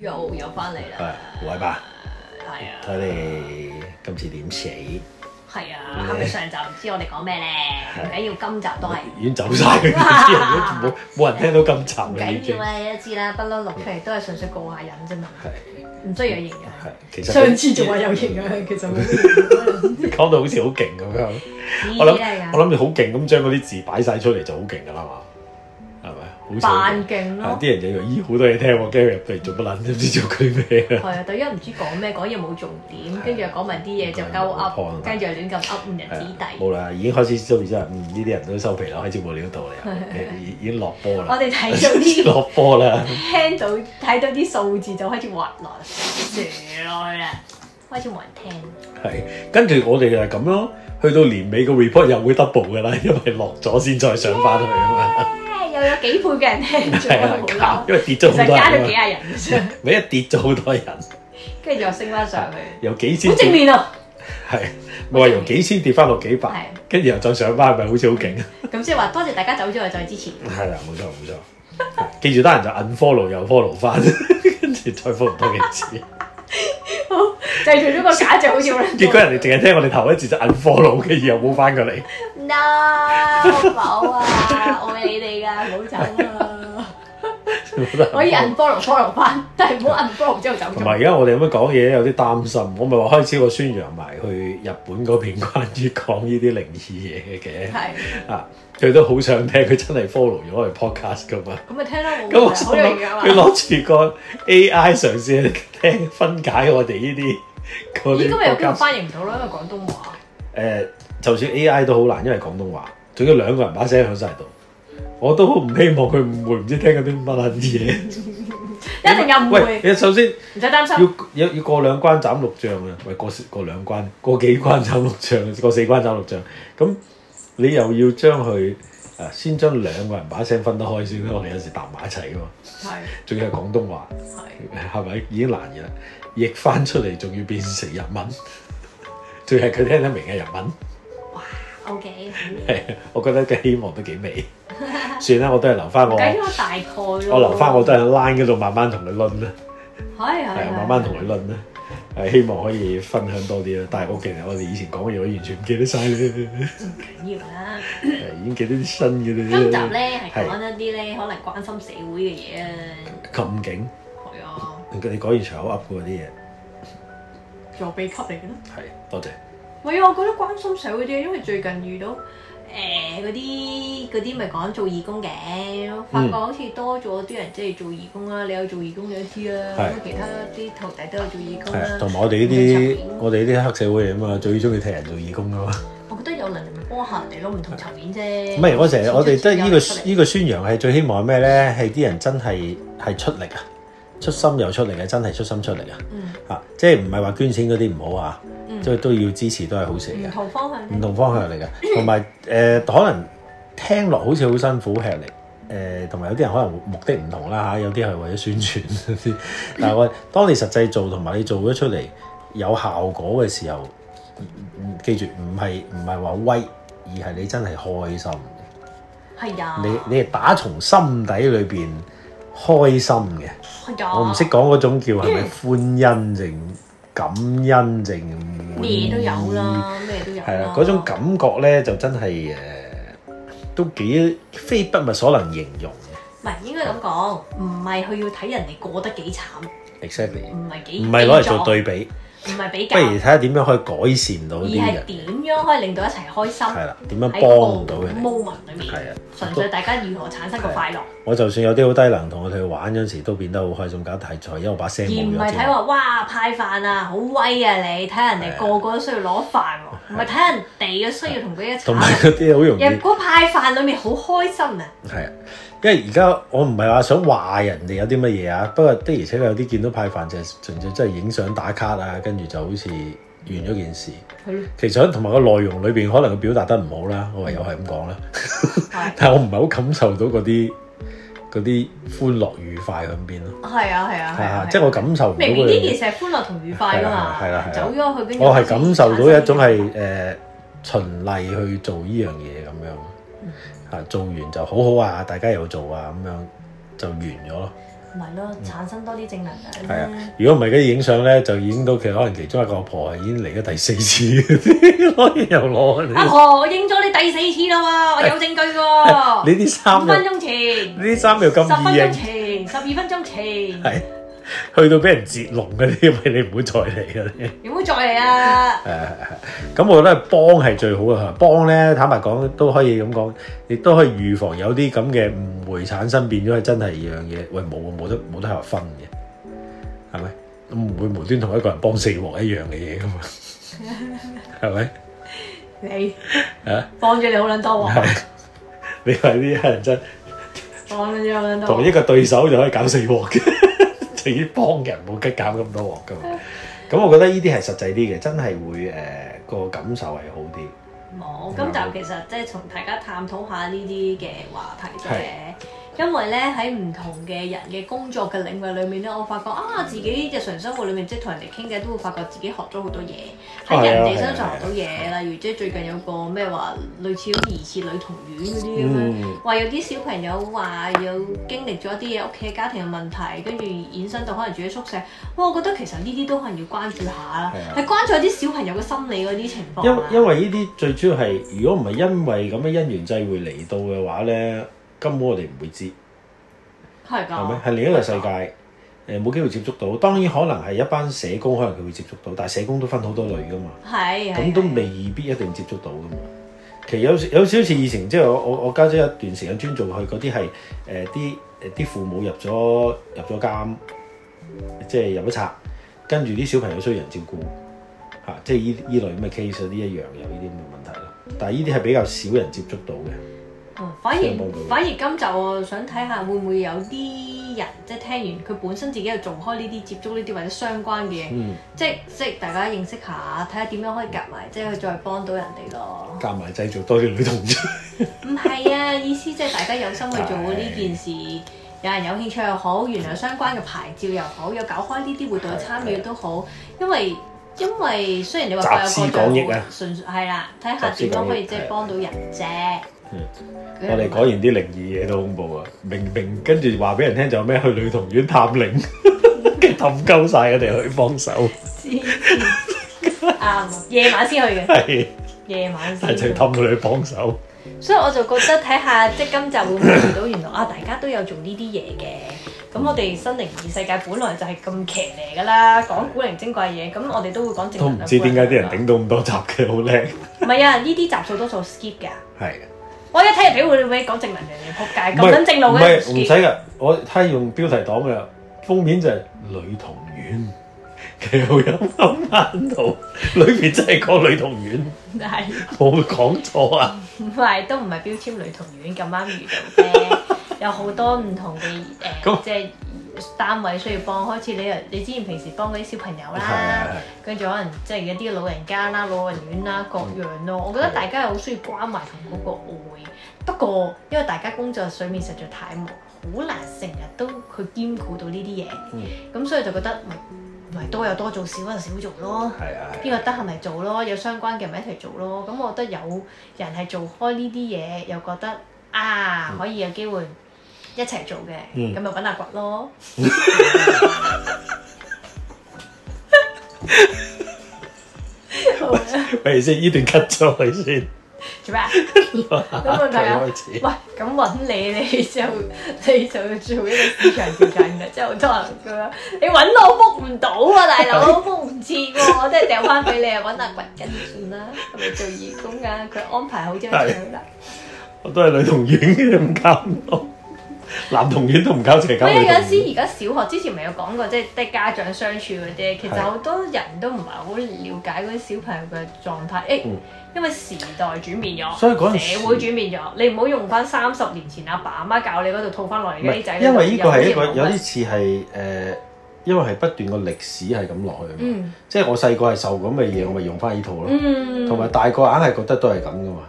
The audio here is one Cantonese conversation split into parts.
又翻嚟啦，來吧，係啊，睇你今次點死？係啊，係咪上集唔知我哋講咩咧？唔緊要，今集都係已經走晒，啲人都冇人聽到今集唔啦，已經緊要啊，你都知啦，不嬲錄出嚟都係純粹過下癮啫嘛，係唔需要有營養。係，其實上次仲話有營養，其實冇營養。講到好似好勁咁樣，我諗住好勁咁將嗰啲字擺晒出嚟就好勁噶啦嘛，係咪？好似好扮勁咯，啲人就以為咦好多嘢聽喎，驚入嚟做乜撚都唔知做佢咩啊！係啊，第一唔知講咩，講嘢冇重點，跟住又講埋啲嘢就鳩噏，跟住又亂咁噏誤人子弟。冇啦，已經開始收咗呢啲人都收皮啦，開始冇料到啦，已經落波啦。我哋睇到啲落波啦，聽到睇到啲數字就開始滑落射落去啦，開始冇人聽。係跟住我哋就係咁咯，去到年尾個 report 又會 double 㗎啦，因為落咗先再上翻去啊嘛。又有幾倍嘅人聽咗，好嬲。因為跌咗好多人，其實加咗幾廿人嘅啫。咪一跌咗好多人，跟住又升翻上去，由幾千好正面啊！係咪話由幾千跌翻落幾百，跟住又再上翻，係咪好似好勁啊？咁即係話多謝大家走咗去再支持。係啦，冇錯冇錯。記住得閒就 unfollow 又 follow 翻，跟住再 follow 多幾次。好，製造咗個假象，好似好撚。結果人哋淨係聽我哋頭一節就 unfollow，跟住又冇翻過嚟。 No， 冇啊，愛你哋㗎，唔好走啊！可以 unfollow 翻，但係唔好 unfollow 之後走咗。同埋而家我哋咁樣講嘢有啲擔心，我咪話開始我宣揚埋去日本嗰邊關於講呢啲靈異嘢嘅。係啊，佢都好想聽，佢真係 follow 咗我哋 podcast 噶嘛。咁咪聽啦，咁我心諗佢攞住個 AI 嘗試去聽分解我哋呢啲嗰啲。咦？今日有邊個翻譯唔到啦？因為廣東話。就算 AI 都好難，因為廣東話，仲要兩個人把聲響晒度。我都唔希望佢誤會，唔知聽緊啲乜撚嘢。一定有誤會。喂，首先唔使擔心。要過兩關斬六將啊！喂，過兩關，過幾關斬六將，過四關斬六將。咁你又要將佢先將兩個人把聲分得開先啦。我哋有時搭埋一齊噶嘛。係。仲要係廣東話。係咪已經難嘅啦？譯翻出嚟仲要變成日文，仲係佢聽得明嘅日文。OK， 係，我覺得嘅希望都幾美。算啦，我都係留翻我。計咗大概咯。我留翻我都係 line 嗰度慢慢同佢論啦。係慢慢同佢論啦。希望可以分享多啲啦。但係其實我哋以前講嘅嘢，我完全唔記得晒啦。唔緊要啦。已經記得啲新嘅啦。今集咧係講一啲咧可能關心社會嘅嘢啊。咁勁？係啊。你講完場口噏嗰啲嘢。做秘笈嚟嘅咯。係，多謝。唔係啊，我覺得關心社會啲，因為最近遇到嗰啲咪講做義工嘅，發覺好似多咗啲人即係做義工啦。你有做義工你都知啦，咁其他啲徒弟都有做義工啦。同埋我哋呢啲黑社會嚟啊嘛，最中意替人做義工噶嘛。我覺得有能力咪幫下人哋咯，唔同層面啫。唔係，我哋即係呢個宣揚係最希望係咩咧？係啲人真係出力啊，出心又出力嘅，真係出心出力啊！即係唔係話捐錢嗰啲唔好啊？即係都要支持，都係好事嘅。唔同方向嚟嘅，同埋可能聽落好似好辛苦吃力，同埋有啲人可能目的唔同啦嚇，有啲係為咗宣傳嗰啲。但係當你實際做同埋你做咗出嚟有效果嘅時候，記住唔係話威，而係你真係開心。係啊！你係打從心底裏邊開心嘅。係啊！我唔識講嗰種叫係咪歡欣定感恩定咩都有啦，咩都有。係啦，嗰種感覺咧就真係都幾非筆墨所能形容嘅。唔係應該咁講，唔係佢要睇人哋過得幾慘。Exactly。唔係攞嚟做對比。唔係比較。不如睇下點樣可以改善到啲人。而係點樣可以令到一齊開心？係啦，點樣幫到佢哋 moment 裏面。係啊，純粹大家如何產生個快樂。我就算有啲好低能，同我哋去玩嗰陣時，都變得好開心。搞題材，因為我把聲冇咗。而唔係睇話哇派飯啊，好威啊你！睇人哋個個都需要攞飯喎，唔係睇人哋嘅需要同佢一齊。同埋嗰啲好容易。入嗰派飯裏面好開心啊！係啊。因為而家我唔係話想話人哋有啲乜嘢啊，不過的而且確有啲見到派飯就係純粹真係影相打卡啊，跟住就好似完咗件事。其實同埋個內容裏邊可能佢表達得唔好啦，我唯有係咁講啦。但係我唔係好感受到嗰啲歡樂愉快喺邊咯。係啊，即係我感受唔到。明明呢件事係歡樂同愉快㗎嘛，走咗去跟住。我係感受到一種係循例去做呢樣嘢咁樣。做完就好好啊，大家有做啊，咁樣就完咗咯。咪咯，產生多啲正能量。係啊，如果唔係嗰啲影相咧，就影到佢可能其中一個阿婆係已經嚟咗第4次嗰啲，攞又攞。阿婆，我影咗你第4次啦喎，我有證據喎。你啲衫5分鐘前，呢啲衫又咁10分易影，鐘前，12分鐘前，係去到俾人截龍嗰啲，咪你唔好再嚟啊！你唔好再嚟啊！咁我覺得幫係最好嘅，幫咧坦白講都可以咁講，亦都可以預防有啲咁嘅誤會產生，變咗係真係樣嘢。喂，冇得係分嘅，係咪？唔會無端同一個人幫4鑊一樣嘅嘢噶嘛，係咪？你幫咗你好撚多喎！你話啲黑人真幫咗你好撚多，同一個對手就可以搞4鑊嘅，至於幫人冇得搞咁多鑊噶嘛。咁我覺得呢啲係實際啲嘅，真係會個感受係好啲。冇，今集其實即係同大家探討下呢啲嘅話題啫。因為咧喺唔同嘅人嘅工作嘅領域裏面咧，我發覺自己日常生活裏面即係同人哋傾偈都會發覺自己學咗好多嘢，喺人哋身上學到嘢。例如即係最近有個咩話類似好似疑似女童院嗰啲咁樣，話有啲小朋友話有經歷咗一啲嘢屋企家庭嘅問題，跟住衍生到可能住喺宿舍。我覺得其實呢啲都係要關注下啦，係關注一啲小朋友嘅心理嗰啲情況。因為呢啲最主要係，如果唔係因為咁嘅因緣際會嚟到嘅話咧，根本我哋唔會知。係㗎，係咪？係另一個世界，冇機會接觸到。當然可能係一班社工，可能佢會接觸到，但係社工都分好多類㗎嘛。係。咁都未必一定接觸到㗎嘛。其實有少少似以前，即係我家姐一段時間專做佢嗰啲係啲父母入咗監，即係入咗冊，跟住啲小朋友需要人照顧嚇，即係依類咁嘅 case 呢一樣有呢啲咁嘅問題咯。但係呢啲係比較少人接觸到嘅。反而今集我想睇下會唔會有啲人即係聽完佢本身自己又做開呢啲接觸呢啲或者相關嘅嘢，即係大家認識下，睇下點樣可以夾埋，即係去再幫到人哋咯。夾埋製造多啲女同志。唔係啊，意思即係大家有心去做呢件事，有人有興趣又好，原來相關嘅牌照又好，有搞開呢啲活動參與都好，因為雖然你話各有各做，純粹係啦，睇下點樣可以即係幫到人啫。我哋講完啲靈異嘢都恐怖啊！明跟住話俾人聽就咩去女童院探靈，跟住氹鳩晒我哋去幫手。啱，夜晚先去嘅。係。夜晚先。係就氹到你去幫手。所以我就覺得睇下即係今集會唔會遇到原來大家都有做呢啲嘢嘅。咁我哋新靈異世界本來就係咁騎呢㗎啦，講古靈精怪嘢，咁我哋都會講正能量。都唔知點解啲人頂到咁多集嘅，好叻。唔係啊，呢啲集數多數 skip 㗎。係。我一睇入邊會講正能量嘅，仆街咁撚正路嘅。唔使㗎，我睇用標題黨㗎，封面就係女童院，幾好有啱到，裏邊真係講女童院，係冇講錯啊。唔係，都唔係標籤女童院咁啱遇到啫，有好多唔同嘅即係單位需要幫。開始你之前平時幫嗰啲小朋友啦，跟住可能即係一啲老人家啦、老人院啦各樣咯。我覺得大家又好需要關懷同嗰個愛。不過因為大家工作上面實在太忙，好難成日都去兼顧到呢啲嘢。咁所以就覺得咪多有多做，少有少做咯。邊個得閒咪做咯，有相關嘅咪一齊做咯。咁我覺得有人係做開呢啲嘢，又覺得可以有機會一齊做嘅，咁咪揾下掘咯。喂先，呢段 cut 咗佢先。做咩啊？有問題啊？喂，咁揾你就做一個市場調查嘅，即係好多人咁樣。你揾我覆唔到啊，大佬，覆唔切喎，我真係掉翻俾你啊，揾阿掘跟算啦，係咪做義工㗎？佢安排好張相啦。我都係女童院嘅，唔交唔到。男童院都唔交，淨係交女童院。有陣時而家小學之前咪有講過，即係得家長相處嗰啲，其實好多人都唔係好了解嗰啲小朋友嘅狀態。因為時代轉變咗，所以社會轉變咗，你唔好用翻30年前阿爸阿媽教你嗰度套翻落嚟嘅啲仔。因為呢個係一個有啲似係因為係不斷個歷史係咁落去嘛。即係我細個係受咁嘅嘢，我咪用翻呢套咯。同埋大個硬係覺得都係咁噶嘛。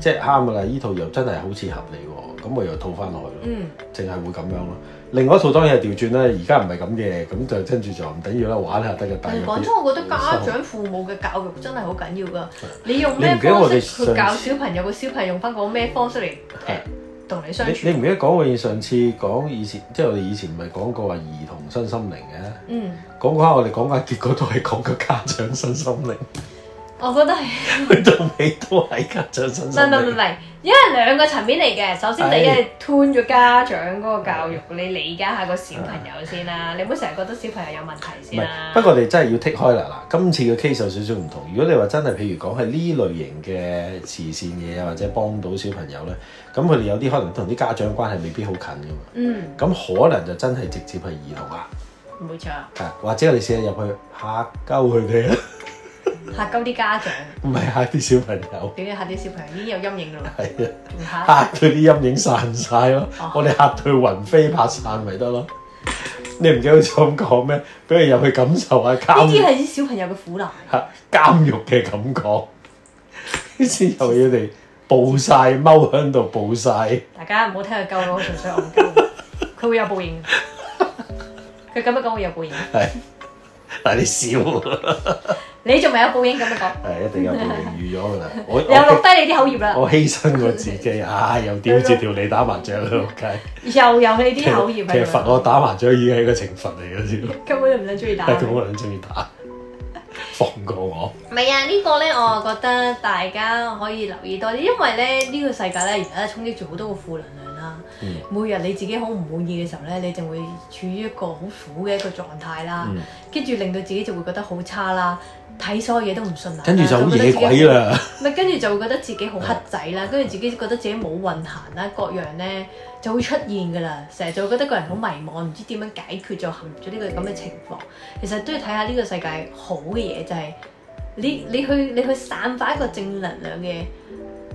即係啱噶啦，呢套又真係好似合理喎，咁我又套翻落去咯。淨係會咁樣咯。另外一套當然係調轉啦，而家唔係咁嘅，咁就跟住就唔緊要啦，玩下得嘅。講真，我覺得家長父母嘅教育真係好緊要噶。你用咩方式去教小朋友，個小朋友用翻個咩方式嚟同你相處。你唔記得講過上次講以前，即係我哋以前唔係講過話兒童身心靈嘅？嗯。講下我哋講下，結果都係講個家長身心靈。我覺得係去到尾都係家長身心靈。唔係，因為兩個層面嚟嘅。首先第一係吞咗家長嗰個教育，你理解下個小朋友先啦。你唔好成日覺得小朋友有問題先啦。不過我哋真係要剔開啦。嗱，今次嘅 case 有少少唔同。如果你話真係譬如講係呢類型嘅慈善嘢啊，或者幫到小朋友咧，咁佢哋有啲可能同啲家長關係未必好近噶嘛。咁可能就真係直接係兒童啦。冇錯。或者我哋試下入去嚇鳩佢哋啦。嚇鳩啲家長，唔係嚇啲小朋友。點解嚇啲小朋友已經有陰影啦？係啊，嚇佢啲陰影散晒咯。我哋嚇到佢魂飛魄散咪得咯。你唔記得好似咁講咩？俾佢入去感受下監。呢啲係啲小朋友嘅苦難。嚇監獄嘅感覺，先由佢哋報晒，踎喺度報晒。大家唔好聽佢鳩咯，純粹戇鳩。佢會有報應。佢咁樣講會有報應。係，但係你笑。你仲未有報應咁樣講？係一定有報應預咗㗎啦。你又錄低你啲口業啦。我犧牲我自己又丟住條脷打麻雀喺度計。又有你啲口業。其實罰我打麻雀已經係一個懲罰嚟嘅啫。根本都唔撚中意打。根本唔中意打。放過我。唔係啊，呢個咧我覺得大家可以留意多啲，因為咧呢個世界咧而家衝擊住好多個負能量啦。每日你自己好唔滿意嘅時候咧，你就會處於一個好苦嘅一個狀態啦。跟住令到自己就會覺得好差啦，睇所有嘢都唔順眼。跟住就好野鬼啦。咪跟住就會覺得自己好黑仔啦，跟住自己覺得自己冇運行啦，各樣咧就會出現㗎啦。成日就會覺得個人好迷茫，唔知點樣解決，就陷入咗呢個咁嘅情況。其實都要睇下呢個世界好嘅嘢，就係你去散發一個正能量嘅。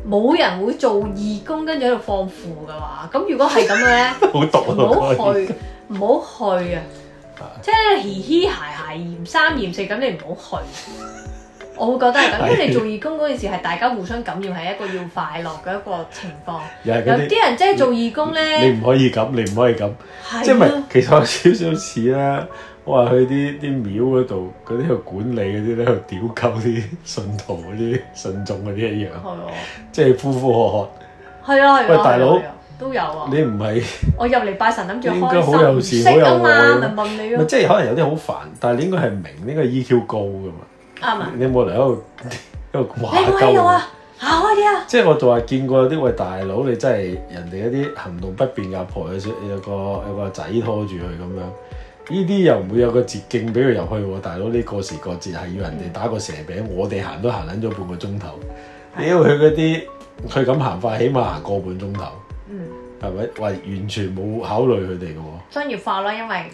冇人會做義工跟住喺度放負㗎嘛？咁如果係咁嘅咧，唔好去啊！即係嘻嘻鞋嫌三嫌四咁，你唔好去。我會覺得係咁，因為你做義工嗰件事係大家互相感染，係一個要快樂嘅一個情況。有啲人即係做義工咧，你唔可以咁，你唔可以咁，即係咪？其實有少少似啦。我話去啲廟嗰度，嗰啲去管理嗰啲咧，去屌鳩啲信徒嗰啲信眾嗰啲一樣，即係呼呼喝喝。係啊係啊，喂大佬都有啊。你唔係我入嚟拜神諗住開心，應該好有善好有愛咪問你咯。即係可能有啲好煩，但係你應該係明，應該 EQ 高噶嘛。啱啊！你有冇嚟喺度話鳩？你冇喺度啊！行開啲啊！即係我就話見過有啲喂大佬，你真係人哋嗰啲行動不便嘅阿婆有個仔拖住佢咁樣。呢啲又唔會有個捷徑俾佢入去喎，大佬呢過時過節係要人哋打個蛇餅，我哋行都行撚咗半個鐘頭。屌佢嗰啲，佢咁行法，起碼行個半鐘頭。係咪？喂，完全冇考慮佢哋嘅喎。商業化咯，因為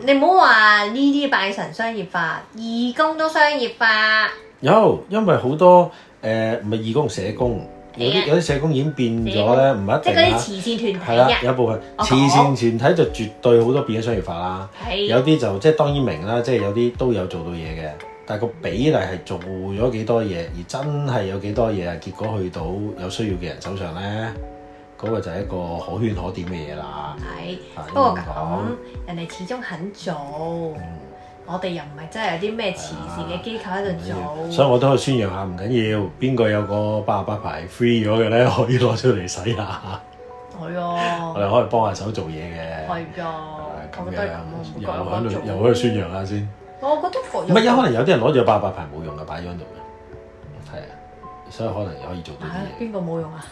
你唔好話呢啲拜神商業化，義工都商業化。有，因為好多唔係義工社工。有啲社工已經變咗咧，唔一定即係嗰啲慈善團體係啦，有一部分慈善團體就絕對好多變咗商業化啦。有啲就即係當然明啦，即係有啲都有做到嘢嘅，但係個比例係做咗幾多嘢，而真係有幾多嘢啊？結果去到有需要嘅人手上咧，嗰個就係一個可圈可點嘅嘢啦。係，不過咁人哋始終肯做。我哋又唔係真係有啲咩慈善嘅機構喺度做，所以我都可以宣揚下，唔緊要。邊個有個88牌 free 咗嘅咧，可以攞出嚟使下。係啊，我哋可以幫下手做嘢嘅。係啊，我覺得又可以宣揚下先。我覺得唔係，有可能有啲人攞住88牌冇用嘅，擺咗喺度嘅。係啊，所以可能又可以做到啲嘢。邊個冇用啊？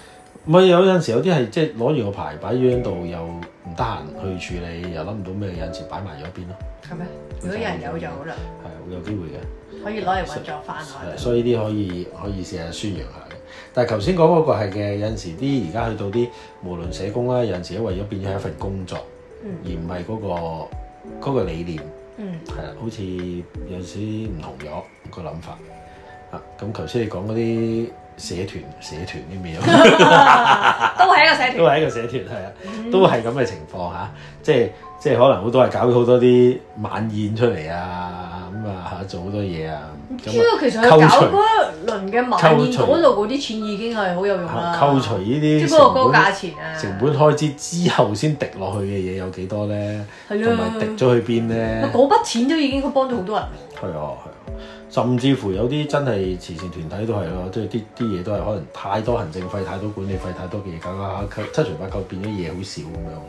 唔係有陣時有啲係即係攞住個牌擺咗喺度，又唔得閒去處理，又諗唔到咩，有陣時擺埋咗一邊咯。係咩？如果有人有就好啦。係啊，會有機會嘅。可以攞嚟運作翻落去。所以呢啲可以試下宣揚下嘅。但係頭先講嗰個係嘅，有陣時啲而家去到啲無論社工啦，有陣時都為咗變咗係一份工作，而唔係嗰個理念。係啦，好似有時唔同咗個諗法。咁頭先你講嗰啲社團啲咩？都係一個社團，都係一個社團，係啊，都係咁嘅情況嚇，即係可能好多係搞好多啲晚宴出嚟啊，咁啊嚇做好多嘢啊。主要其實佢搞嗰一輪嘅晚宴嗰度嗰啲錢已經係好有用啦。扣除呢啲即係嗰個價錢啊，成本開支之後先滴落去嘅嘢有幾多咧？係啊，同埋滴咗去邊咧？嗰筆錢都已經幫到好多人。係啊，係啊。甚至乎有啲真係慈善團體都係咯，即係啲嘢都係可能太多行政費、太多管理費、太多嘅嘢搞搞下，七除八扣變咗嘢好少咁樣。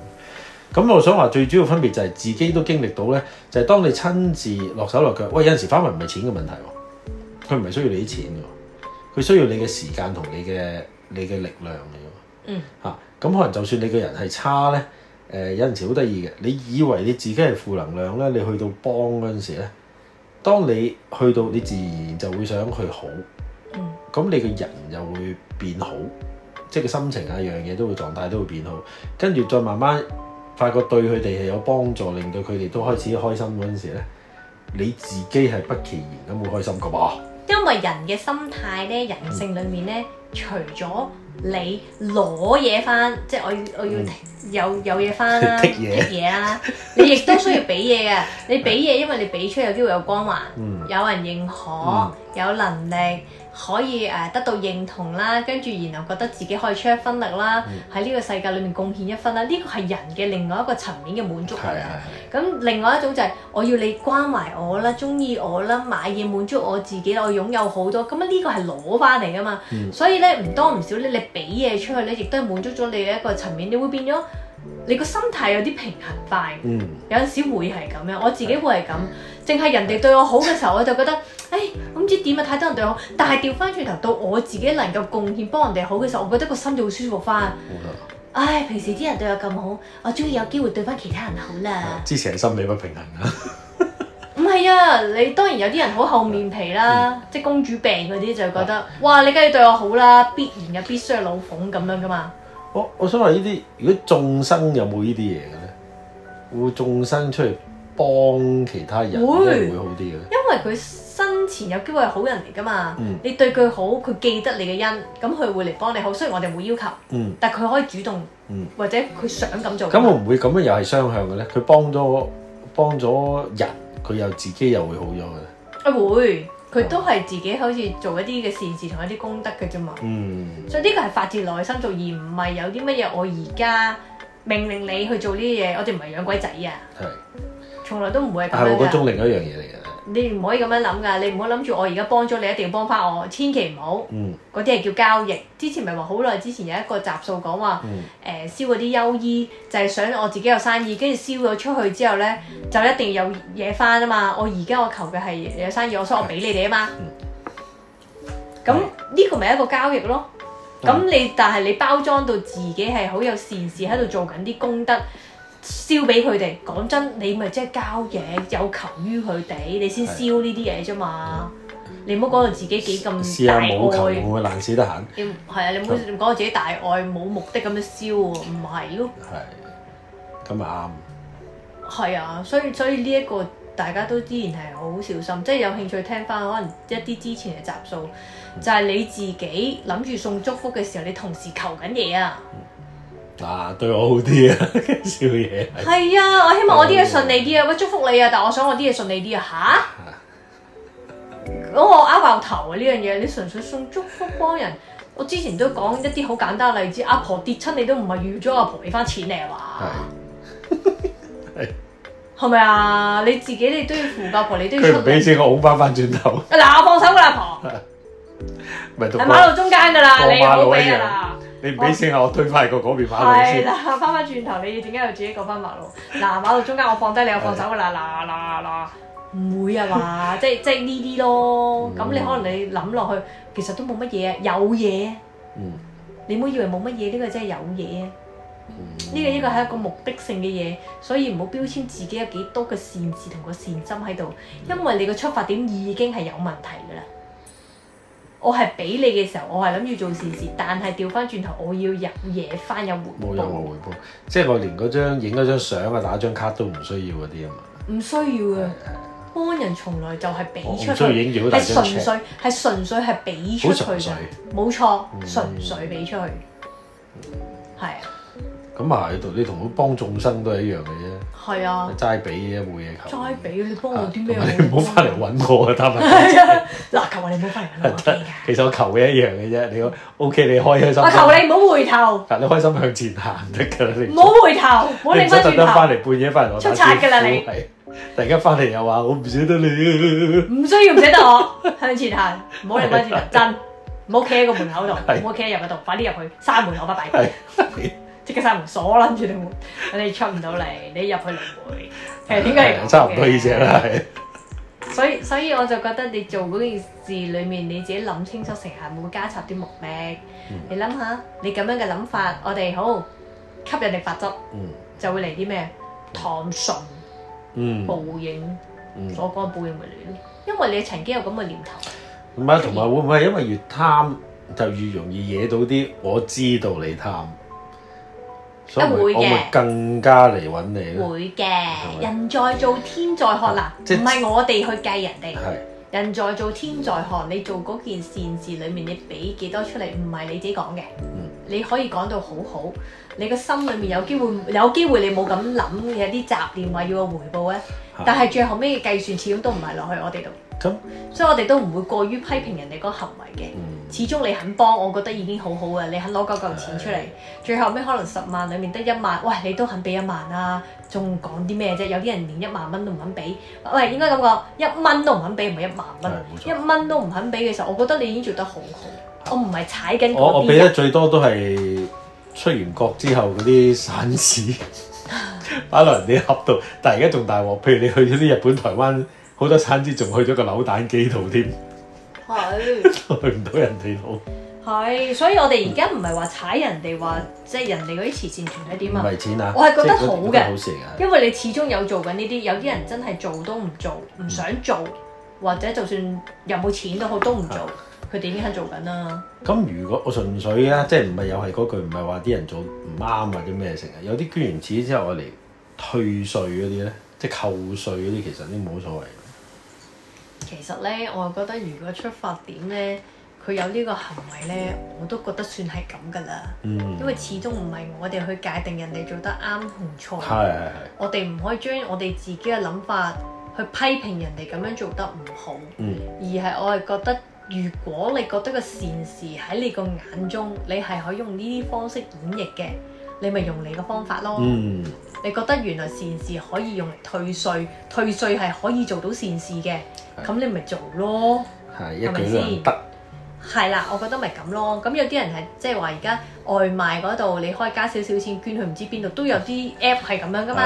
咁我想話最主要分別就係自己都經歷到咧，就係當你親自落手落腳，喂有陣時反為唔係錢嘅問題喎，佢唔係需要你啲錢㗎，佢需要你嘅時間同你嘅力量嚟㗎。咁可能就算你個人係差咧，有陣時好得意嘅，你以為你自己係負能量咧，你去到幫嗰陣時咧。當你去到，你自然就會想去好，咁你個人又會變好，即係個心情啊，樣嘢都會狀態都會變好，跟住再慢慢發覺對佢哋係有幫助，令到佢哋都開始開心嗰陣時咧，你自己係不其然咁會開心噶噃。因為人嘅心態咧，人性裡面咧，除咗你攞嘢翻，即係我要有嘢翻啦，剔嘢啦，你亦都需要俾嘢嘅。你俾嘢，因為你俾出有機會有光環，有人認可，有能力可以得到認同啦，跟住然後覺得自己可以出一分力啦，喺呢個世界裏面貢獻一分啦。呢個係人嘅另外一個層面嘅滿足嚟嘅。咁另外一種就係我要你關懷我啦，中意我啦，買嘢滿足我自己啦，我擁有好多。咁呢個係攞翻嚟噶嘛。所以咧唔多唔少咧，你俾嘢出去咧，亦都係滿足咗你嘅一個層面。你會變咗你個心態有啲平衡快。有陣時會係咁樣，我自己會係咁。淨係人哋對我好嘅時候，我就覺得，我唔知點啊，太多人對我好。但係調翻轉頭到我自己能夠貢獻幫人哋好嘅時候，我覺得個心就會舒服翻。平時啲人對我咁好，我終於有機會對翻其他人好啦。之前係心理不平衡啊。唔係啊，你當然有啲人好厚面皮啦，即係公主病嗰啲就覺得，哇！你梗係對我好啦，必然嘅必須係老馮咁樣噶嘛。我想話呢啲，如果眾生有冇呢啲嘢嘅咧？會眾生出嚟幫其他人會好啲嘅，因為佢生前有機會係好人嚟噶嘛。你對佢好，佢記得你嘅恩，咁佢會嚟幫你好。雖然我哋冇要求，但係佢可以主動，或者佢想咁做。咁會唔會咁樣又係雙向嘅咧？佢幫咗人，佢又自己又會好咗嘅咧？會，佢都係自己好似做一啲嘅善事同一啲功德嘅啫嘛。所以呢個係發自內心做，而唔係有啲乜嘢我而家命令你去做呢啲嘢。我哋唔係養鬼仔啊。從來都唔會係咁樣㗎。係我嗰種另一樣嘢嚟嘅。你唔可以咁樣諗㗎，你唔好諗住我而家幫咗你，一定要幫翻我，千祈唔好。嗰啲係叫交易。之前咪話好耐之前有一個集數講話，燒嗰啲優衣，就係想我自己有生意，跟住燒咗出去之後咧，就一定要有嘢翻啊嘛。我而家我求嘅係有生意，所以我俾你哋啊嘛。咁呢個咪一個交易咯。咁但係你包裝到自己係好有善事喺度做緊啲功德。燒俾佢哋，講真，你咪即係交易，有求於佢哋，你先燒呢啲嘢啫嘛。你唔好講到自己幾咁大愛，冇求會唔會爛死得閒？係啊，你唔好講到自己大愛冇目的咁樣燒喎，唔係咯。係，咁咪啱。係啊，所以呢一個大家都依然係好小心，即係有興趣聽翻可能一啲之前嘅集數，就係你自己諗住送祝福嘅時候，你同時求緊嘢啊。對我好啲啊，笑嘢。係啊，我希望我啲嘢順利啲啊，喂，祝福你啊，但係我想我啲嘢順利啲啊，咁我拗爆頭啊呢樣嘢，你純粹送祝福幫人。我之前都講一啲好簡單嘅例子，阿婆跌親你都唔係預咗阿婆俾翻錢你係嘛？係咪啊？你自己你都要扶阿婆，你都要出。佢唔俾錢我好翻轉頭。嗱，我放手㗎啦，阿婆。喺馬路中間㗎啦，你唔好俾㗎啦。你唔俾錢我推翻去嗰邊馬路先。係啦，翻轉頭，你點解要自己過翻馬路？嗱，馬路中間我放低你，我放手㗎啦，嗱，唔會啊嘛，即係呢啲咯。咁你可能你諗落去，其實都冇乜嘢，有嘢。你唔好以為冇乜嘢，呢個真係有嘢。呢個係一個目的性嘅嘢，所以唔好標籤自己有幾多嘅善事同個善心喺度，因為你個出發點已經係有問題㗎啦。我係俾你嘅時候，我係諗住做善事，但係調翻轉頭，我要有嘢翻有回報。冇有回報，即係我連影嗰張相啊、打張卡都唔需要嗰啲啊嘛。唔需要啊，幫人從來就係俾出去，係純粹係俾出去嘅，冇錯，純粹俾出去，係啊。咁啊喺度，你同佢幫眾生都係一樣嘅啫。係啊，齋俾嘅冇嘢求。齋俾你幫我啲咩？你唔好翻嚟揾我啊！得唔得？係啊，嗱，求你唔好翻嚟揾我。其實我求嘅一樣嘅啫，你 OK， 你開心。我求你唔好回頭。你開心向前行得㗎啦，你唔好回頭，唔好擰翻轉頭。唔使特登翻嚟半夜翻嚟我出差㗎啦你。突然間翻嚟又話我唔捨得你啊！唔需要唔捨得我，向前行，唔好擰翻轉頭，真唔好企喺個門口度，唔好企喺入嗰度，快啲入去，閂門口不閉，即刻閂門鎖撚住你門，你出唔到嚟，你入去輪迴。其實點解嚟講差唔多呢隻啦，係。所以我就覺得你做嗰件事裏面，你自己諗清楚成下會加插啲目的。你諗下，你咁樣嘅諗法，我哋好吸引力法則，就會嚟啲咩？貪順，報應，所講報應咪嚟咯。因為你曾經有咁嘅念頭。唔係，同埋會唔會係因為越貪就越容易惹到啲我知道你貪，所以我會更加嚟揾你咧。會嘅，人在做天在看嗱，唔係我哋去計人哋。人在做天在看，你做嗰件善事裏面，你俾幾多出嚟，唔係你自己講嘅。你可以講到好好，你個心裏面有機會你冇咁諗，有啲雜念話要個回報咧。但係最後尾嘅計算始終都唔係落去我哋度。所以我哋都唔會過於批評人哋嗰個行為嘅。始終你肯幫，我覺得已經好好啊！你肯攞嚿錢出嚟，最後尾可能10萬裡面得1萬，喂，你都肯俾1萬啊？仲講啲咩啫？有啲人連1萬蚊都唔肯俾，喂，應該咁講，1蚊都唔肯俾，唔係1萬蚊，1蚊都唔肯俾嘅時候，我覺得你已經做得好好。我唔係踩緊嗰啲。我俾得最多都係出完國之後嗰啲散紙擺落人哋盒度，但係而家仲大鑊，譬如你去咗啲日本、台灣。好多餐廳仲去咗個扭蛋機度添，去唔到人哋度。係，所以我哋而家唔係話踩人哋話，即係人哋嗰啲慈善團體點啊？唔係錢啊！我係覺得好嘅，好事因為你始終有做緊呢啲，有啲人真係做都唔做，唔想做，或者就算有冇錢都好都唔做，佢哋已經肯做緊啦。咁如果我純粹啊，即係唔係又係嗰句，唔係話啲人做唔啱或者咩成啊？有啲捐完錢之後我嚟退稅嗰啲咧，即係扣稅嗰啲，其實都冇所謂。其實咧，我覺得如果出發點咧，佢有呢個行為咧，我都覺得算係咁噶啦。因為始終唔係我哋去界定人哋做得啱同錯。我哋唔可以將我哋自己嘅諗法去批評人哋咁樣做得唔好。而係我係覺得，如果你覺得個善事喺你個眼中，你係可以用呢啲方式演繹嘅，你咪用你嘅方法咯。你覺得原來善事可以用嚟退稅，退稅係可以做到善事嘅。咁你咪做咯，係咪先？得係啦，我覺得咪咁咯。咁有啲人係即係話而家外賣嗰度，你可以加少少錢捐去唔知邊度，都有啲 app 係咁樣噶嘛。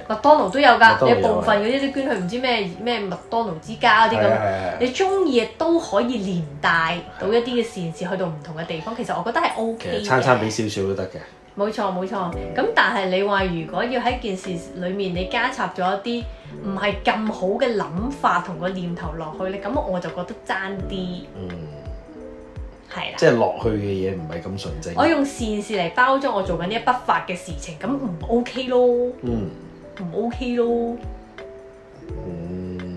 麥當勞都有㗎，你部分嗰啲都捐去唔知咩麥當勞之家嗰啲咁。你中意都可以連帶到一啲嘅善事去到唔同嘅地方。其實我覺得係 OK 嘅。餐俾少少都得嘅。冇錯。咁但係你話如果要喺件事裡面你加插咗一啲唔係咁好嘅諗法同個念頭落去咧，咁我就覺得爭啲。係啦。即係落去嘅嘢唔係咁純正。我用善事嚟包裝我做緊呢一不法嘅事情，咁唔 OK 咯。唔 OK 咯。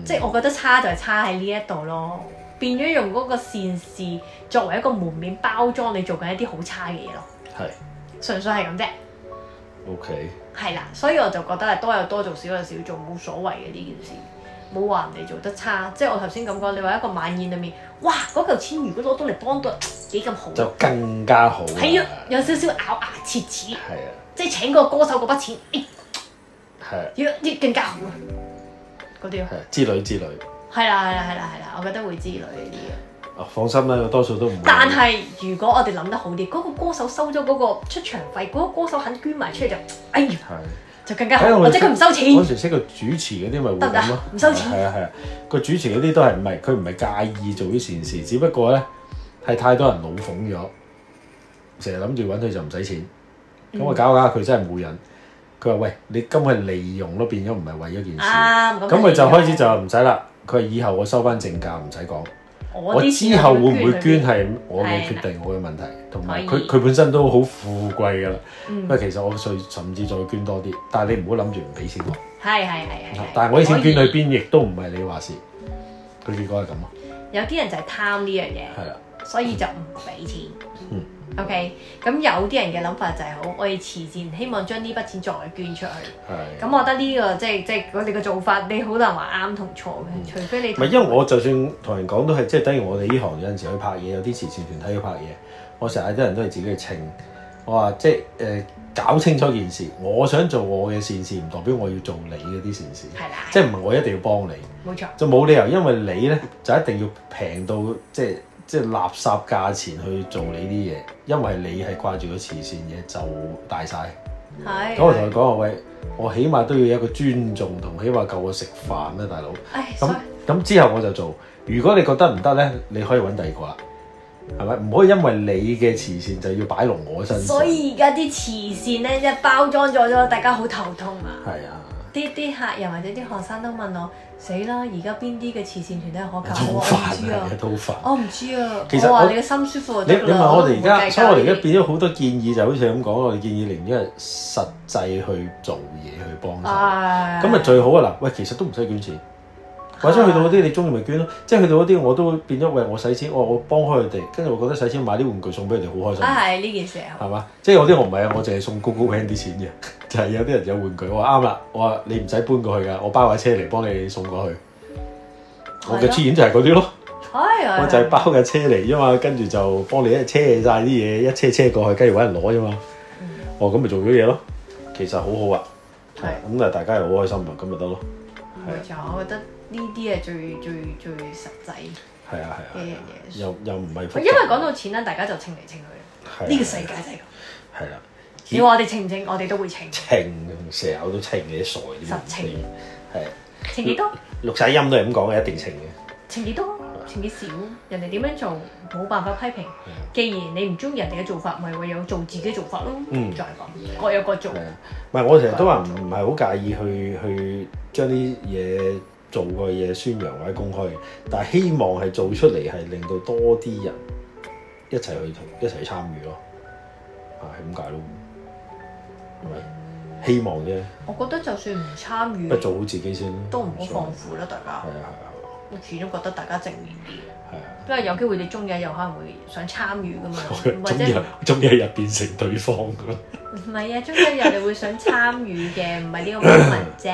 即係我覺得差就係差喺呢一度咯，變咗用嗰個善事作為一個門面包裝你做緊一啲好差嘅嘢咯。係。純粹係咁啫。OK。係啦，所以我就覺得係多有多做，少有少做，冇所謂嘅呢件事，冇話人哋做得差。即係我頭先咁講，你話一個晚宴裏面，哇，嗰嚿錢如果攞到嚟幫到幾咁好，就更加好。係啊，有少少咬牙切齒。係啊。即係請個歌手嗰筆錢，係要更加好啊！嗰啲咯。之類。係啦，我覺得會之類呢啲嘅。放心啦，多數都唔會。但係如果我哋諗得好啲，嗰個歌手收咗嗰個出場費，嗰個歌手肯捐埋出嚟就，哎呀，就更加好。或者佢唔收錢。嗰時識個主持嗰啲咪會咁咯，唔收錢。係啊，個主持嗰啲都係佢唔係介意做啲善事，只不過咧係太多人老諷咗，成日諗住揾佢就唔使錢。咁我搞下佢真係冇人。佢話：喂，你根本係利用咯，變咗唔係為咗件事。咁佢就開始就唔使啦。佢話以後我收翻正價，唔使講。我之後會唔會捐係我嘅決定，我嘅問題，同埋佢本身都好富貴㗎啦。因為其實我甚至再捐多啲，但係你唔好諗住唔俾錢我。係。但係我啲錢捐去邊，亦都唔係你話事。佢結果係咁咯。有啲人就係貪呢樣嘢，所以就唔俾錢。OK， 咁有啲人嘅諗法就係好，我哋慈善希望將呢筆錢再捐出去。咁我覺得呢個即係我哋嘅做法，你好難話啱同錯嘅，除非你唔係，因為我就算同人講都係，即係等於我哋呢行有陣時去拍嘢，有啲慈善團體去拍嘢，我成日啲人都係自己去稱，我話即係搞清楚件事，我想做我嘅善事，唔代表我要做你嗰啲善事。係啦，即係唔係我一定要幫你。冇錯。就冇理由因為你咧就一定要平到即係垃圾價錢去做你啲嘢，因為你係掛住個慈善嘢就大晒。係。咁我同佢講話喂，我起碼都要一個尊重同起碼夠我食飯啦，大佬。咁之後我就做。如果你覺得唔得咧，你可以揾第二個啦。係咪？唔可以因為你嘅慈善就要擺落我身上。所以而家啲慈善咧，即係包裝咗，大家好頭痛啊！係啊，啲客人或者啲學生都問我：死啦！而家邊啲嘅慈善團體可靠？好煩啊！都煩。我唔知啊。其實我話你嘅心舒服就得啦。你問我哋而家，所以我哋而家變咗好多建議，就好似咁講，我哋建議寧願係實際去做嘢去幫手。咁啊最好啊嗱，喂，其實都唔使捐錢。或者去到嗰啲你中意咪捐咯，即係去到嗰啲我都變咗喂我使錢，我幫開佢哋，跟住我覺得使錢買啲玩具送俾佢哋好開心。係呢件事係嘛？即係有啲我唔係啊，我淨係送高高輕啲錢嘅，就係有啲人有玩具，我話啱啦，我話你唔使搬過去㗎，我包架車嚟幫你送過去。我嘅資源就係嗰啲咯，我就係包架車嚟啫嘛，跟住就幫你一車晒啲嘢，一車過去，跟住揾人攞啫嘛。咁咪做咗嘢咯，其實好好啊。咁啊大家又好開心啊，咁咪得咯。冇錯，我覺得。呢啲係最實際嘅嘢，又唔係。因為講到錢咧，大家就稱嚟稱去。呢個世界就係咁。係啦。你話我哋稱唔稱，我哋都會稱。稱，成日我都稱你啲傻啲。實稱。係。稱幾多？錄晒音都係咁講嘅，一定稱嘅。稱幾多？稱幾少？人哋點樣做，冇辦法批評。既然你唔中意人哋嘅做法，咪唯有做自己做法咯。就係咁，各有各做。唔係，我成日都話唔係好介意去將啲嘢。做個嘢宣揚或者公開嘅，但係希望係做出嚟係令到多啲人一齊去參與咯，係咁解咯，係咪？希望啫。我覺得就算唔參與，做好自己先，都唔好放負啦，大家。係啊。我始終覺得大家正面啲。係啊。因為有機會你終日又可能會想參與㗎嘛，或者終一日變成對方㗎。唔係啊，終一日你會想參與嘅，唔係呢個 moment 啫。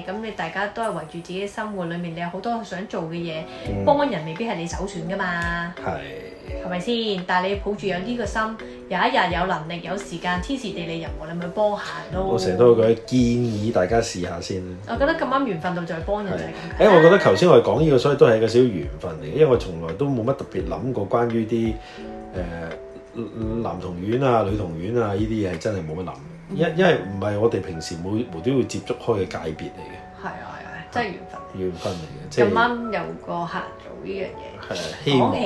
咁你大家都係圍住自己生活裏面，你有好多想做嘅嘢，幫人未必係你首選㗎嘛。係咪先？但係你抱住有呢個心，有一日有能力、有時間，天時地利人和，你咪幫下咯。我成日都會建議大家試下先。我覺得咁啱緣分到就係幫人就係咁。我覺得頭先我哋講呢個，所以都係一個小緣分嚟嘅，因為我從來都冇乜特別諗過關於啲男童院啊、女童院啊呢啲嘢係真係冇乜諗，因為唔係我哋平時無端會接觸開嘅界別嚟嘅。係啊，真係緣分。緣分嚟嘅。咁啱有個客做呢樣嘢，講起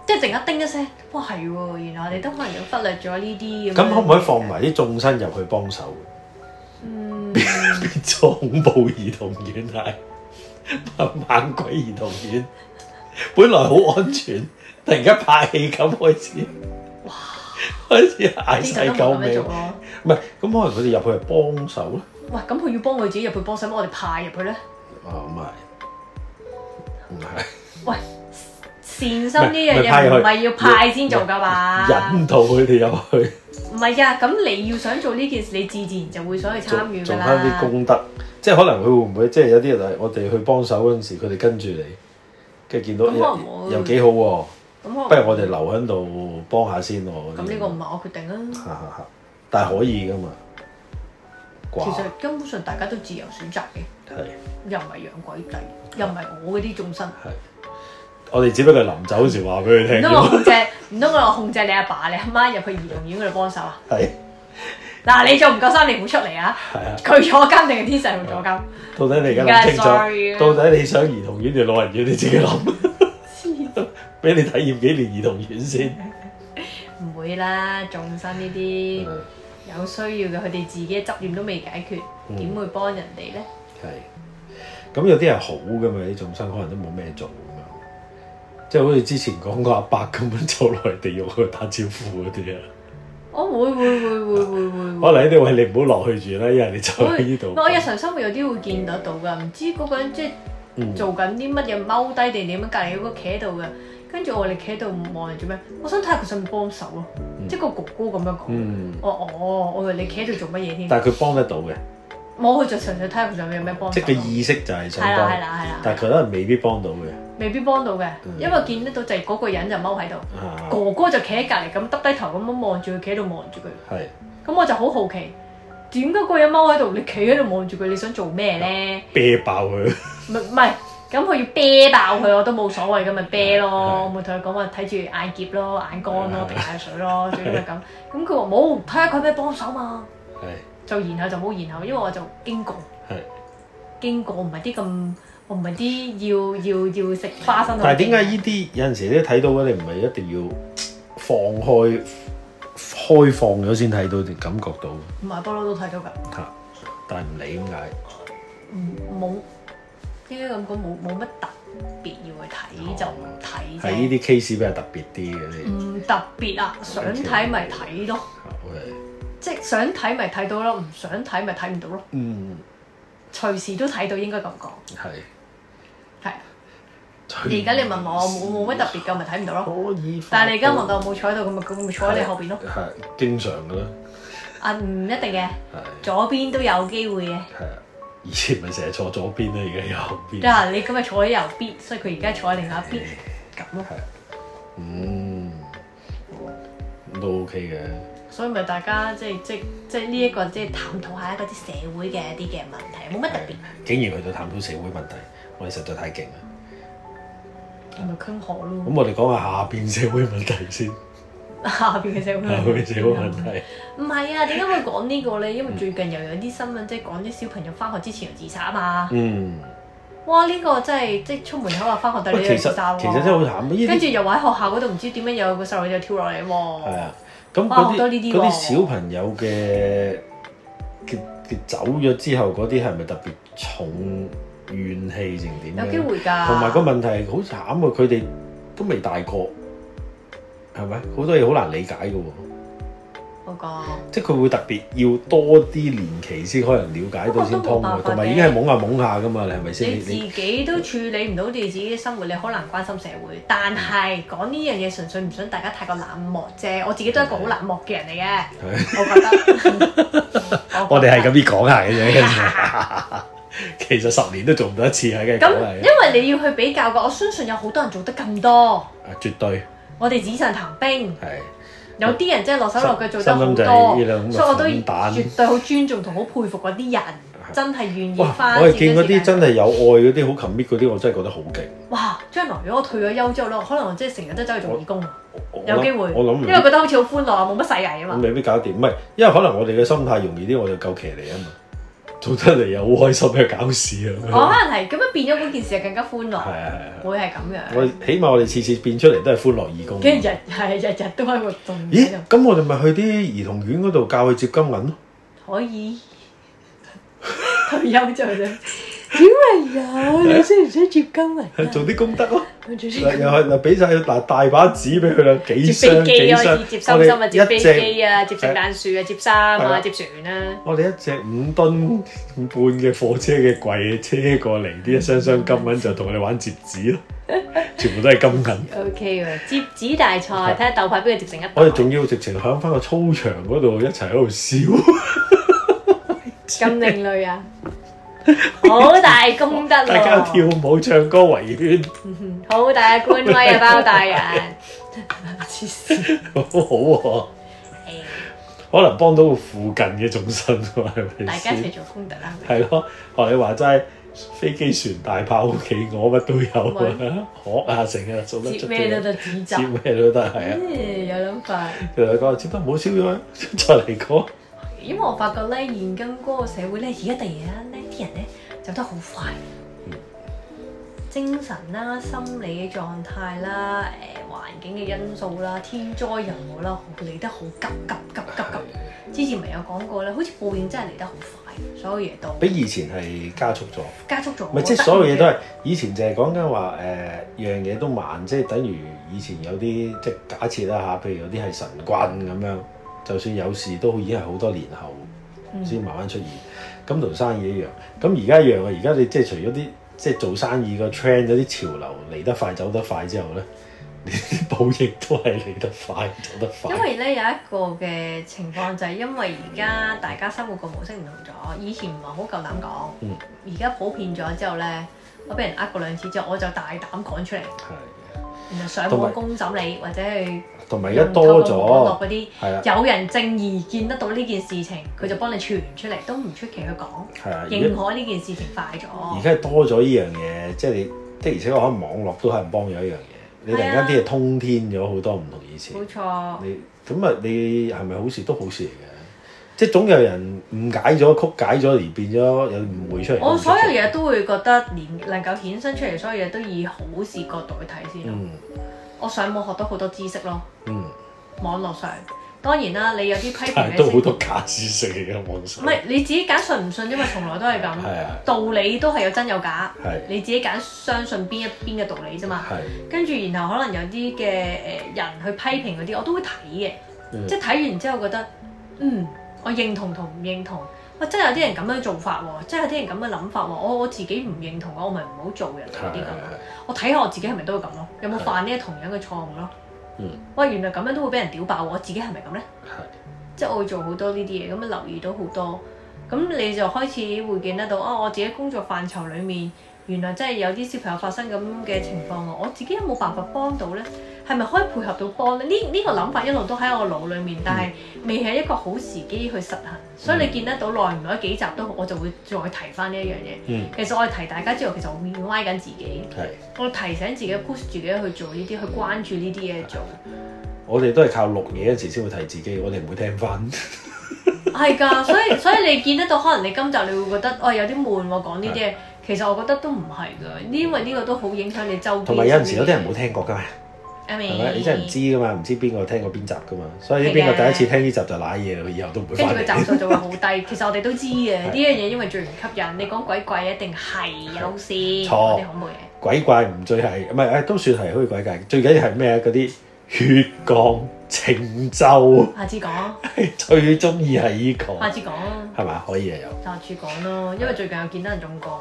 即係突然間叮一聲，哇係喎，原來我哋都可能有忽略咗呢啲咁。咁可唔可以放埋啲眾生入去幫手？變咗恐怖兒童院係猛鬼兒童院，本來好安全，突然間拍戲咁開始。哇！開始嗌晒救命，唔係咁可能佢哋入去係幫手咧。喂，咁佢要幫佢自己入去幫手，我哋派入去咧？唔係。喂，善心呢樣嘢唔係要派先做噶嘛？引導佢哋入去。唔係啊，咁你要想做呢件事，你自然就會想去參與㗎啦。做翻啲功德，即係可能佢會唔會即係有啲人我哋去幫手嗰陣時，佢哋跟住你，跟住見到又幾好喎。不如我哋留喺度幫下先喎。咁呢個唔係我決定啊。但係可以噶嘛？其實根本上大家都自由選擇嘅。係。又唔係養鬼仔，又唔係我嗰啲眾生。係。我哋只不過臨走嗰時話俾佢聽。唔通我控制你阿爸你阿媽入去兒童院嗰度幫手啊？係。嗱，你做唔夠3年唔好出嚟啊！係啊。佢坐監定係天上坐監？到底你而家諗清楚？到底你想兒童院定老人院？你自己諗。俾你體驗幾年兒童院先，唔會啦！眾生呢啲有需要嘅，佢哋自己嘅執念都未解決，點會幫人哋咧？係，咁有啲係好噶嘛？啲眾生可能都冇咩做咁樣，即係好似之前講過阿伯咁樣走落嚟地獄去打招呼嗰啲啊！我會，可能呢啲位你唔好落去住啦，因為你就喺呢度。我日常生活有啲會見得到噶，唔知嗰個人即係做緊啲乜嘢，踎低定點樣，隔離嗰個企喺度嘅。跟住我哋企喺度望嚟做咩？我想睇下佢想唔幫手咯，即係個哥哥咁樣講。我以為你企喺度做乜嘢添？但係佢幫得到嘅，冇，佢就純粹睇下佢上面有咩幫手。即係個意識就係想幫，係啦，但係佢可能未必幫到嘅。未必幫到嘅，因為見得到就係嗰個人就踎喺度，哥哥就企喺隔離咁耷低頭咁樣望住佢，企喺度望住佢。係。咁我就好好奇，點解嗰個人踎喺度，你企喺度望住佢，你想做咩咧？啤爆佢。唔係，咁佢要啤爆佢我都冇所謂，咁咪啤咯，我咪同佢講話睇住眼澀咯、眼乾咯、滴下水咯，最多係咁。咁佢話冇，睇下佢有咩幫手嘛。係。就然後就冇然後，因為我就經過。係。經過唔係啲咁。我唔係啲要食花生。但係點解呢啲有陣時你睇到嘅，你唔係一定要開放咗先睇到，感覺到？唔係，不嬲都睇到㗎。嚇！但係唔理點解？冇應該咁講，冇乜特別要去睇就唔睇啫。係呢啲 case 比較特別啲嘅。唔特別啊，想睇咪睇咯。即係想睇咪睇到咯，唔想睇咪睇唔到咯。隨時都睇到，應該咁講。係。而家你問我冇乜特別㗎，咪睇唔到咯。可以。但係你而家問到我冇坐喺度，咁咪坐喺你後邊咯。係經常㗎啦。啊，唔一定嘅。左邊都有機會嘅。係啊，以前咪成日坐左邊啦，而家右邊。嗱，你今日坐喺右邊，所以佢而家坐喺另外一邊咁咯。係。都 OK 嘅。所以咪大家即係呢一個即係探討下一個啲社會嘅一啲嘅問題，冇乜特別。竟然去到探討社會問題，我哋實在太勁啦！係咪傾學咯？咁我哋講下下邊社會問題先。下邊嘅社會問題。下邊社會問題。唔係啊，點解會講呢個咧？因為最近又有啲新聞，即係講啲小朋友翻學之前又自殺啊嘛。哇！呢個真係即係出門口話翻學但係你又自殺喎。其實真係好慘。跟住又話喺學校嗰度唔知點樣有個細路仔跳落嚟喎。係啊。咁嗰啲小朋友嘅走咗之後，嗰啲係咪特別重怨氣定點？有機會㗎。同埋個問題係好慘喎，佢哋都未大個，係咪？好多嘢好難理解嘅喎。嗰個。即係佢會特別要多啲年期先可能了解到先通嘅，同埋已經係懵下㗎嘛，你係咪先？你自己都處理唔到你自己嘅生活，你好難關心社會。但係講呢樣嘢純粹唔想大家太過冷漠啫。我自己都係一個好冷漠嘅人嚟嘅，我覺得。我哋係咁樣講下嘅啫。其實10年都做唔到一次係嘅。咁因為你要去比較嘅，我相信有好多人做得咁多。絕對。我哋紙上談兵。係。有啲人真係落手落腳做得好多，所以我都絕對好尊重同好佩服嗰啲人，真係願意花。我係見嗰啲真係有愛嗰啲好 commit 嗰啲，我真係覺得好勁。哇！將來如果我退咗休之後咧，可能我真係成日都走去做義工，有機會。我諗，因為覺得好似好歡樂啊，冇乜世藝啊嘛。未必搞掂，唔係因為可能我哋嘅心態容易啲，我就夠騎嚟啊嘛。做得嚟又好開心，又搞事啊！可能係咁樣變咗嗰件事係更加歡樂，會係咁樣。起碼我哋次次變出嚟都係歡樂義工。跟住日都喺活動。咦？咁我哋咪去啲兒童院嗰度教佢接金銀咯？可以。退休咗啫。小朋友，你識唔識接金銀？做啲功德咯。又係俾晒大把紙俾佢啦，幾箱幾箱。接心心啊，接飛機啊，接聖誕樹啊，接衫啊，接船啊。我哋一隻5噸半嘅貨車嘅櫃車過嚟，啲一箱箱金銀就同我哋玩摺紙咯，全部都係金銀。OK 喎，摺紙大賽，睇下鬥快邊個摺成一袋。我哋仲要直情響翻個操場嗰度一齊喺度笑。咁另類啊！好大功德喎！大家跳舞唱歌圍圈，好大嘅官威啊，包大人，黐線，好好喎，可能幫到個附近嘅眾生喎，係咪？大家一齊做功德啦，係咯，學你話齋，飛機船大炮企鵝乜都有啊，學啊成日做得出，接咩都得，接咩都得，係啊，有諗法。其實講接得唔好燒咗，再嚟過。因為我發覺咧，現今嗰個社會咧，而家突然間咧，啲人咧走得好快，精神啦、心理嘅狀態啦、環境嘅因素啦、天災人禍啦，嚟得好急。之前咪有講過咧，好似報應真係嚟得好快，所有嘢都比以前係加速咗。唔係即係所有嘢都係以前就係講緊話樣嘢都慢，即係等於以前有啲即係假設啦嚇，譬如有啲係神棍咁樣。就算有事都已經係好多年後先慢慢出現，咁同生意一樣。咁而家一樣啊！而家你即係除咗啲即係做生意個 trend 嗰啲潮流嚟得快走得快之後咧，你啲報應都係嚟得快，走得快。因為咧有一個嘅情況就係因為而家大家生活個模式唔同咗，以前唔係好夠膽講，而家普遍咗之後咧，我俾人呃過2次之後，我就大膽講出嚟。然後上網公審你，或者係同埋而家多咗網絡嗰啲，有人正義見得到呢件事情，佢就幫你傳出嚟，都唔出奇去講。係啊，認可呢件事情快咗。而家多咗呢樣嘢，即係你的而且確可能網絡都係人幫咗一樣嘢。你突然間啲嘢通天咗好多唔同以前。冇錯。你咁啊？你係咪好事都好事嚟嘅？即係總有人誤解咗、曲解咗而變咗有誤會出嚟。我所有嘢都會覺得能夠衍生出嚟，所有嘢都以好事角度去睇先咯。我上網學到好多知識咯。網絡上當然啦，你有啲批評嘅都好多假知識嚟嘅網上。唔係你自己揀信唔信啫嘛，從來都係咁。道理都係有真有假。你自己揀相信邊一邊嘅道理啫嘛。跟住然後可能有啲嘅人去批評嗰啲，我都會睇嘅。即係睇完之後覺得我認同同唔認同，真係有啲人咁樣做法喎，真係有啲人咁嘅諗法喎，我自己唔認同我咪唔好做人嗰啲咁咯。我睇下我自己係咪都會咁咯，有冇犯呢同樣嘅錯誤咯？喂，原來咁樣都會俾人屌爆，我自己係咪咁咧？即係我會做好多呢啲嘢，咁樣留意到好多，咁你就開始會見得到我自己工作範疇裡面，原來真係有啲小朋友發生咁嘅情況喎，我自己有冇辦法幫到咧？係咪可以配合到幫咧？呢個諗法一路都喺我腦裡面，但係未係一個好時機去實行，所以你見得到耐唔耐幾集都好，我就會再提翻呢一樣嘢。其實我係提大家之後，其實我面歪緊自己，我提醒自己 push 自己去做呢啲，去關注呢啲嘢做。我哋都係靠錄嘢嗰時先會提自己，我哋唔會聽翻。係㗎，所以你見得到，可能你今集你會覺得有啲悶喎，講呢啲嘢。其實我覺得都唔係㗎，因為呢個都好影響你周邊。同埋有陣時有啲人冇聽過㗎嘛。係咪？你真係唔知㗎嘛？唔知邊個聽過邊集㗎嘛？所以邊個第一次聽呢集就賴嘢，佢以後都唔會翻嚟。跟住個集數就會好低。其實我哋都知嘅呢樣嘢，因為最唔吸引。你講鬼怪一定係有先嗰啲恐怖嘢。鬼怪唔最係唔係都算係好似鬼怪。最緊要係咩啊？嗰啲血降情咒。下次講。最中意係呢個。下次講咯。係咪？可以啊，有。下次講咯，因為最近有見到人中降。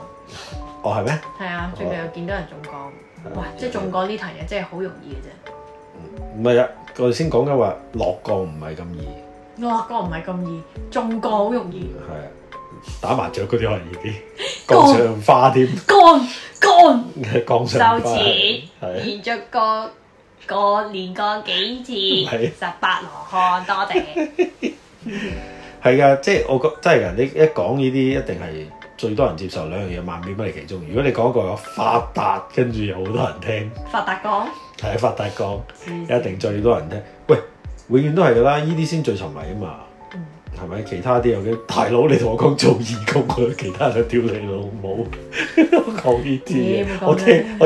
哦，係咩？係啊，最近有見到人中降。哇！即係中降呢壇嘢真係好容易嘅啫。唔係啊，我哋先講緊話落降唔係咁易。落降唔係咁易，中降好容易。係啊，打麻雀嗰啲可能易啲，降上花添。降上花。收錢，連續連降幾次，18羅漢，多謝。係㗎，即係我覺真係㗎，你一講呢啲一定係。最多人接受兩樣嘢，萬變不離其中。如果你講一個有發達，跟住有好多人聽，發達講係發達講，一定最多人聽。喂，永遠都係㗎啦，呢啲先最沉迷啊嘛，係咪？其他啲有嘅大佬，你同我講做義工，其他人屌你老母，講呢啲嘢，我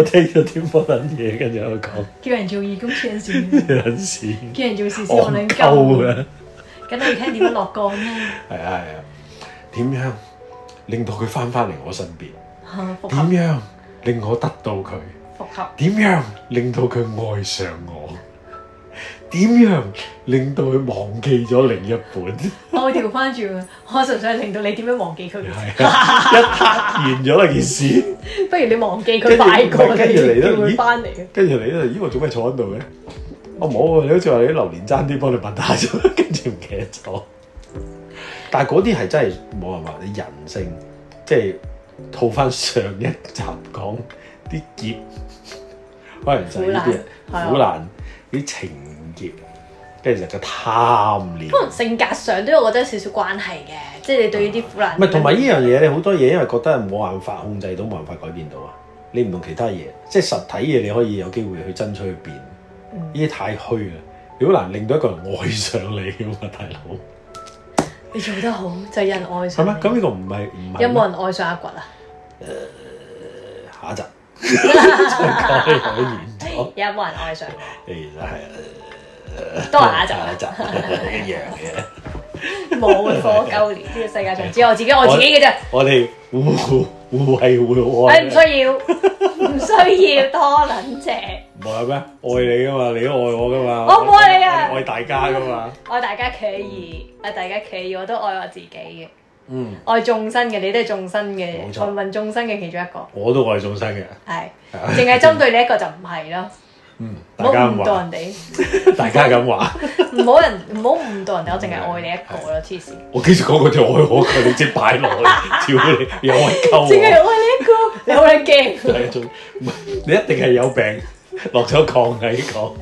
聽咗啲乜撚嘢，跟住喺度講，叫人做義工黐線，叫人做事我撚鳩嘅，咁你聽點樣落降咧？係啊，點樣？令到佢翻嚟我身邊，點樣令我得到佢？復合點樣令到佢愛上我？點樣令到佢忘記咗另一半？我會調翻轉啊！我純粹係令到你點樣忘記佢？一刻完咗啦件事。不如你忘記佢快過，跟住嚟都會翻嚟嘅。跟住嚟都咦？我做咩坐喺度嘅？我冇啊！你好似話你啲榴蓮爭啲幫你問下咗，跟住唔記得咗。但係嗰啲係真係冇辦法，你人性即係套翻上一集講啲劫，可能就係呢啲人苦難啲情劫，跟住就個貪念。可能性格上都有我覺得有少少關係嘅，即係你對呢啲苦難。唔係同埋呢樣嘢，你好多嘢因為覺得係冇辦法控制到，冇辦法改變到啊！你唔同其他嘢，即係實體嘢你可以有機會去爭取去變，呢啲太虛啦，你好難令到一個人愛上你㗎嘛，大佬。你做得好，就有人愛上你。係咩？咁呢個唔係有冇人愛上阿掘啊？下一集有冇人愛上我？其實係都係下一集一樣嘅。冇火鳩年，呢個世界上只有我自己愛自己嘅啫。我哋互惠互愛。唔需要多撚謝。唔係咩？愛你噶嘛，你都愛我噶嘛。我唔愛你啊！愛大家噶嘛。愛大家企義，愛大家企義，我都愛我自己嘅。愛眾生嘅，你都係眾生嘅，芸芸眾生嘅其中一個。我都愛眾生嘅。係，淨係針對你一個就唔係咯。唔好誤導人哋。大家咁話，唔好誤導人哋，我淨係愛你一個啦，黐線！我幾時講過條愛我佢，你即擺落去，屌你有乜鳩？淨係愛你一個，你好撚驚。係仲唔係？你一定係有病，落咗礦喺講。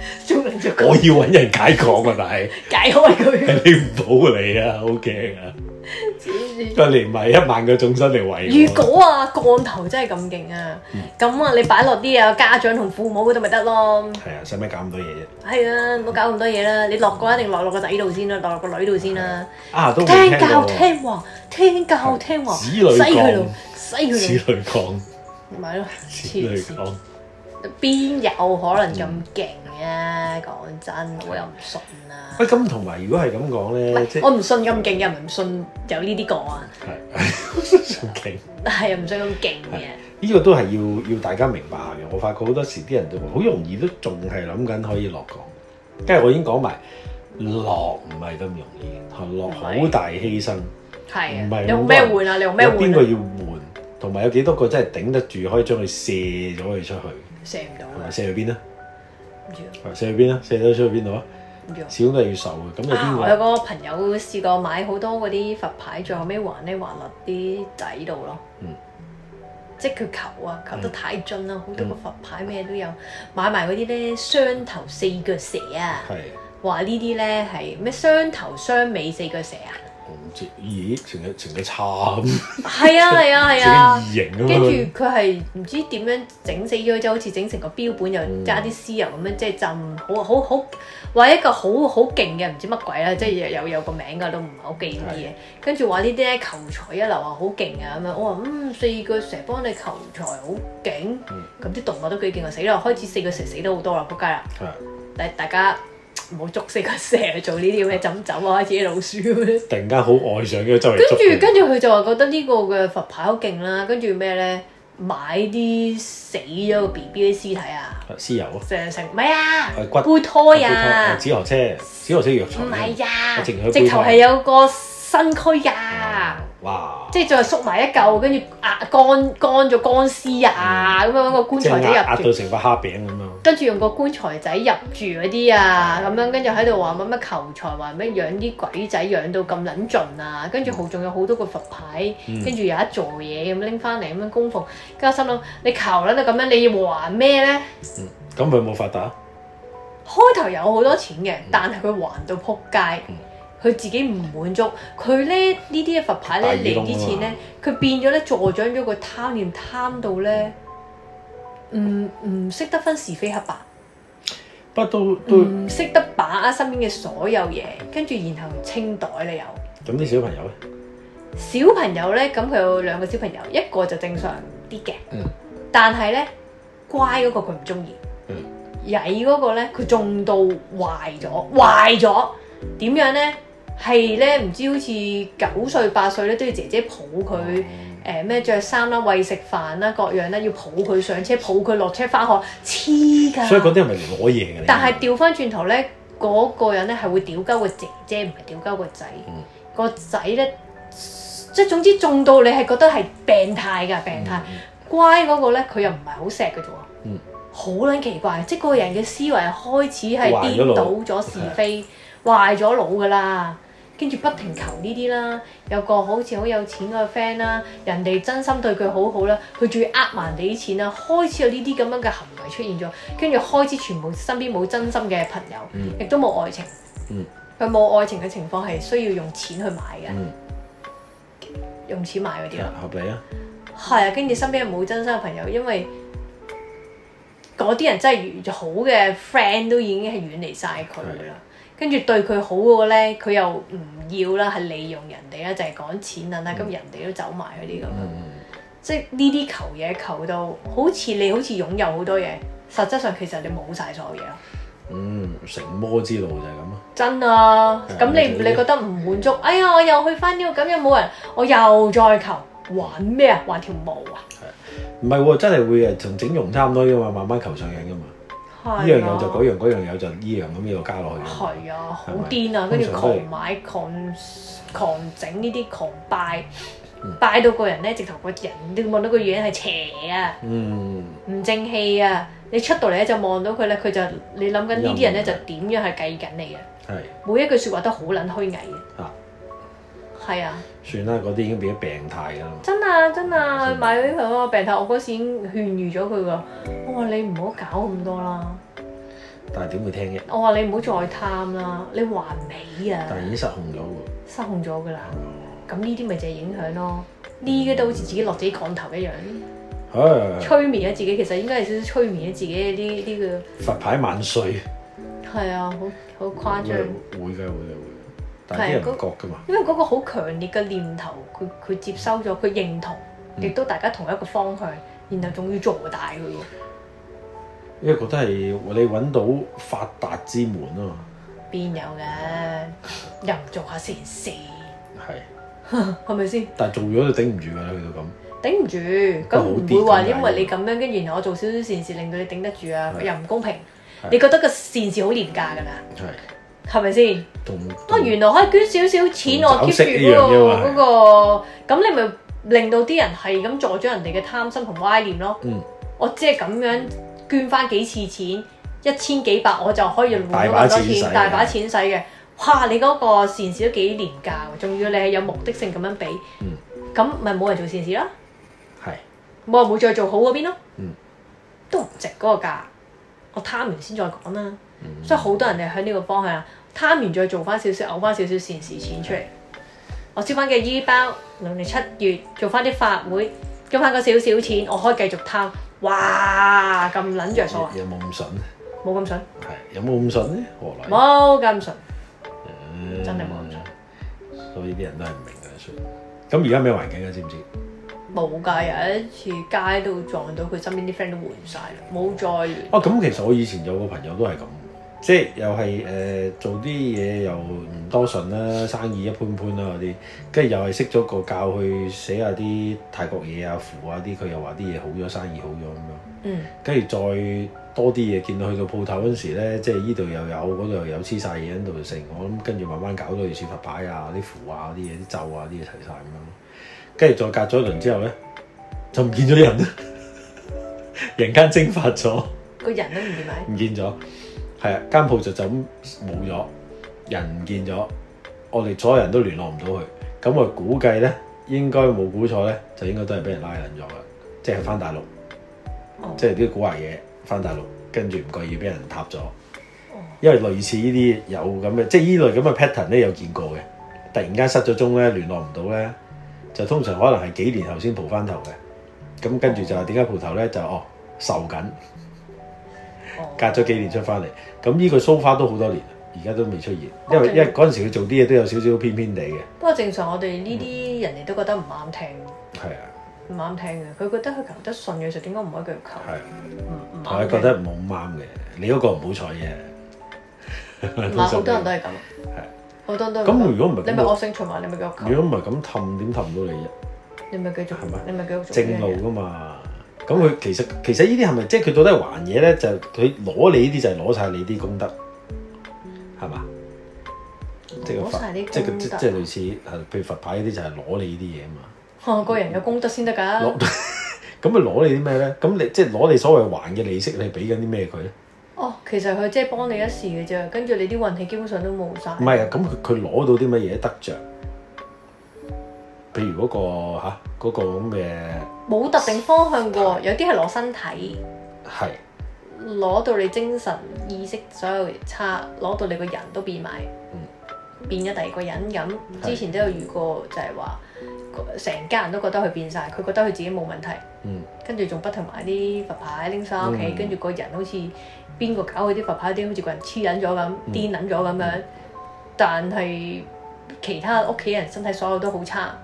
我要揾人解礦啊，但係解開佢。你唔好嚟啊，好驚啊！個連埋1萬個眾生嚟圍。如果啊降頭真係咁勁啊，咁啊你擺落啲啊家長同父母嗰度咪得咯。係啊，使咩搞咁多嘢啫？係啊，唔好搞咁多嘢啦。你落個一定落個仔度先啦，落個女度先啦。啊，都聽教聽話，聽教聽話，子女降，西佢子女降，唔係咯，子女降。邊有可能咁勁啊？講真，我又唔信啊！喂，咁同埋如果係咁講咧，即係我唔信咁勁，又唔信有呢啲個啊！係勁，係啊，唔信咁勁嘅。呢個都係要大家明白下嘅。我發覺好多時啲人都好容易都仲係諗緊可以落降，跟住我已經講埋落唔係咁容易，落好大犧牲。係啊，唔係你用咩換啊？你用咩換？邊個要換？同埋有幾多個真係頂得住，可以將佢射咗佢出去？射唔到啊！射去邊啊？唔知啊。射去邊啊？射咗出去邊度啊？唔知啊。始終都係要受嘅。咁有邊個？我有個朋友試過買好多嗰啲佛牌，最後尾還咧還落啲仔度咯。即係佢求啊，求得太盡啦，好多個佛牌咩都有，買埋嗰啲咧雙頭四腳蛇啊。係。話呢啲咧係咩雙頭雙尾四腳蛇啊？我唔知，咦？成個叉咁。係啊，異形咁樣。跟住佢係唔知點樣整死咗，就好似整成個標本，又加啲屍油咁樣，即係浸好，話一個好勁嘅唔知乜鬼啦，即係有個名㗎，都唔係好記呢啲嘢。跟住話呢啲咧求財一流啊，好勁啊咁樣。我話四腳蛇幫你求財好勁，咁啲動物都幾勁啊！死啦，開始四腳蛇死得好多啦，仆街啦！大家唔好捉四腳蛇做呢啲咁嘅枕走啊，自己老鼠咁樣。突然間好愛上嘅周圍捉。跟住佢就話覺得呢個嘅佛牌好勁啦，跟住咩咧？買啲死咗個 B B 啲屍體啊！屍油啊！成唔係啊？骨胚胎啊！紫河車藥材。唔係啊！直頭係有個身軀啊！哇！即係再縮埋一嚿，跟住乾咗乾屍啊！咁樣揾個棺材仔入住，壓到成塊蝦餅咁樣。跟住用個棺材仔入住嗰啲啊，咁樣跟住喺度話乜求財，話咩養啲鬼仔養到咁撚盡啊！跟住仲有好多個佛牌，跟住有一座嘢咁拎翻嚟咁樣供奉。跟住心諗你求撚到咁樣，你要還咩咧？咁佢冇發達？開頭有好多錢嘅，但係佢還到撲街。佢自己唔滿足，佢咧呢啲嘅佛牌咧嚟啲錢咧，佢變咗咧助長咗個貪念，貪到咧唔識得分是非黑白，不都唔識得把握身邊嘅所有嘢，跟住然後清袋你有。咁啲小朋友咧？小朋友咧，咁佢有兩個小朋友，一個就正常啲嘅，但係咧乖嗰個佢唔中意，曳嗰個咧佢重到壞咗，點樣咧？係咧，唔知好似9歲8歲咧，都要姐姐抱佢，咩着衫啦、餵食飯啦、各樣咧，要抱佢上車、抱佢落車返學，黐㗎。所以嗰啲係咪攞嘢嘅？但係調翻轉頭咧，嗰個人咧係會屌鳩個姐姐，唔係屌鳩個仔。個仔咧，即係總之重到你係覺得係病態㗎，病態。乖嗰個咧，佢又唔係好錫嘅啫喎。好撚奇怪，即係個人嘅思維開始係顛倒咗是非。壞咗腦㗎啦，跟住不停求呢啲啦，有個好似好有錢個 friend 啦，人哋真心對佢好好啦，佢仲要呃埋人哋啲錢啦，開始有呢啲咁樣嘅行為出現咗，跟住開始全部身邊冇真心嘅朋友，亦都冇愛情，佢冇愛情嘅情況係需要用錢去買嘅，用錢買嗰啲咯，合理啊，係啊，跟住身邊冇真心嘅朋友，因為嗰啲人真係好嘅 friend 都已經係遠離晒佢啦。跟住對佢好嗰個咧，佢又唔要啦，係利用人哋啦，就係講錢啦，咁人哋都走埋嗰啲咁樣，即係呢啲求嘢求到好似擁有好多嘢，實質上其實你冇晒所有嘢咯。成魔之路就係咁啊！真啊，咁你覺得唔滿足？哎呀，我又去翻呢個咁，有冇人？我又再求，還咩啊？還條毛啊？唔係喎，真係會啊，同整容差唔多噶嘛，慢慢求上癮噶嘛。呢樣有就嗰樣，嗰樣有就呢樣咁一路加落去。係啊，好癲啊！跟住狂買、狂整呢啲狂拜，拜到個人咧，直頭個人都望到個樣係邪啊，唔正氣啊，你出到嚟咧就望到佢咧，佢就你諗緊呢啲人咧就點樣係計緊你嘅。係。每一句説話都好撚虛偽嘅。係啊。算啦，嗰啲已經變咗病態㗎啦。真啊，買咗佢嗰個病態，我嗰時已經勸喻咗佢㗎。我話你唔好搞咁多啦。但係點會聽嘅？我話你唔好再貪啦，你還尾啊！但係已經失控咗喎。失控咗㗎啦。咁呢啲咪就係影響咯。呢啲都好似自己落自己降頭一樣。催眠咗自己，其實應該係少少催眠咗自己呢個佛牌萬歲。係啊，好誇張。會嘅，但係啲人唔覺㗎嘛。因為嗰個好強烈嘅念頭，佢接收咗，佢認同，亦都大家同一個方向，然後仲要做大佢喎。因為覺得係你揾到發達之門啊嘛。邊有嘅？又唔做下善事。係。係咪先？但係做咗就頂唔住㗎啦，去到咁。頂唔住，咁唔會話因為你咁樣，跟住然後我做少少善事令到你頂得住啊？又唔公平。你覺得個善事好廉價㗎啦？係咪先？原來可以捐少少錢，我 keep 住嗰個，咁你咪令到啲人係咁助咗人哋嘅貪心同歪念咯。我只係咁樣捐翻幾次錢，1000幾百，我就可以換到咁多錢，大把錢使嘅。哇！你嗰個善事都幾廉價，仲要你係有目的性咁樣俾，咁咪冇人做善事啦。冇人會再做好嗰邊咯。都唔值嗰個價。我貪完先再講啦。所以好多人哋向呢個方向，貪完再做翻少少，嘔翻少少善事錢出嚟。我燒翻嘅衣包，農曆7月做翻啲法會，捐翻個少少錢，我可以繼續貪。哇！咁撚着數啊！有冇咁筍？冇咁筍。係有冇咁筍咧？何來？冇咁筍。真係冇咁筍。所以啲人都係唔明嘅，算。咁而家咩環境啊？知唔知？冇㗎，有一次街度撞到佢身邊啲 friend 都換晒啦，冇再聯。咁其實我以前有個朋友都係咁，即係又係做啲嘢又唔多順啦，生意一般般啦嗰啲，跟住又係識咗個教佢寫下啲泰國嘢啊、符啊啲，佢又話啲嘢好咗，生意好咗咁樣。跟住再多啲嘢，見到去到鋪頭嗰陣時咧，即係依度又有，嗰度又有黐晒嘢喺度食，我諗跟住慢慢搞到類似佛牌啊、啲符啊啲嘢、啲咒啊啲嘢齊晒咁樣。跟住再隔咗一輪之後咧，就唔見咗人啦，人間蒸發咗，個人都唔見埋，唔見咗，係啊，間鋪就咁冇咗，人唔見咗，我哋所有人都聯絡唔到佢，咁我估計咧應該冇估錯咧，就應該都係俾人拉人咗啦，即係翻大陸，即係啲古惑嘢翻大陸，跟住唔覺意俾人撻咗，因為類似呢啲有咁嘅，即係依類咁嘅 pattern 咧有見過嘅，突然間失咗蹤咧，聯絡唔到咧。就通常可能係幾年後先蒲翻頭嘅，咁跟住就係點解蒲頭咧？就受緊，隔咗幾年出翻嚟，咁呢個 so far 都好多年，而家都未出現，因為嗰陣時佢做啲嘢都有少少偏偏地嘅。不過正常我哋呢啲人哋都覺得唔啱聽，係啊，唔啱聽嘅，佢覺得佢求得順嘅時候點解唔可以繼續求？係，同佢覺得冇咁啱嘅，你嗰個唔好彩嘅，唔係好多人都係咁，係。好多都咁如果唔係，你咪惡性循環，你咪繼續求。如果唔係咁氹，點氹到你啫？你咪繼續，係咪？你咪繼續做正路噶嘛？咁佢其實呢啲係咪即係佢到底係還嘢咧？就佢攞你呢啲就係攞晒你啲功德，係嘛？攞晒啲功德，即係類似係，譬如佛牌呢啲就係攞你呢啲嘢啊嘛。個人有功德先得㗎。咁咪攞你啲咩咧？咁你即係攞你所謂還嘅利息，你俾緊啲咩佢咧？其實佢即係幫你一時嘅啫，跟住你啲運氣基本上都冇晒。唔係啊，咁佢攞到啲乜嘢得着？譬如嗰個咁嘅冇特定方向喎，有啲係攞身體，係攞到你精神意識所有差，攞到你個人都變埋，變咗第二個人咁。之前都有遇過，就係話成家人都覺得佢變晒，佢覺得佢自己冇問題，跟住仲不停買啲佛牌拎翻屋企，跟住個人好似邊個搞佢啲佛牌啲，好似個人黐撚咗咁，癲撚咗咁樣。但係其他屋企人身體所有都好差，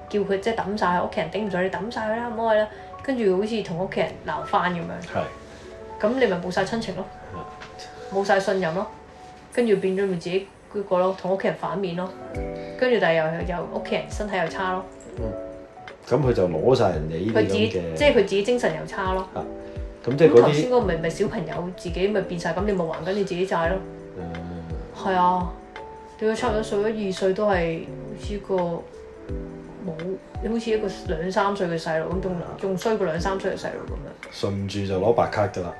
叫佢即係抌晒佢，屋企人頂唔順，你抌晒佢啦，唔好去啦。跟住好似同屋企人鬧翻咁樣，咁你咪冇晒親情咯，冇晒信任咯，跟住變咗咪自己嗰個咯，同屋企人反面咯，跟住但係又屋企人身體又差咯。咁佢就攞晒人哋呢啲咁嘅，即係佢自己精神又差咯。咁即係嗰啲頭先嗰個咪小朋友自己咪變晒，咁你咪還緊你自己債咯。係啊，到佢差唔多1、2歲都係好似個冇，你好似一個2、3歲嘅細路咁，仲衰過2、3歲嘅細路咁樣。順住就攞白卡㗎啦。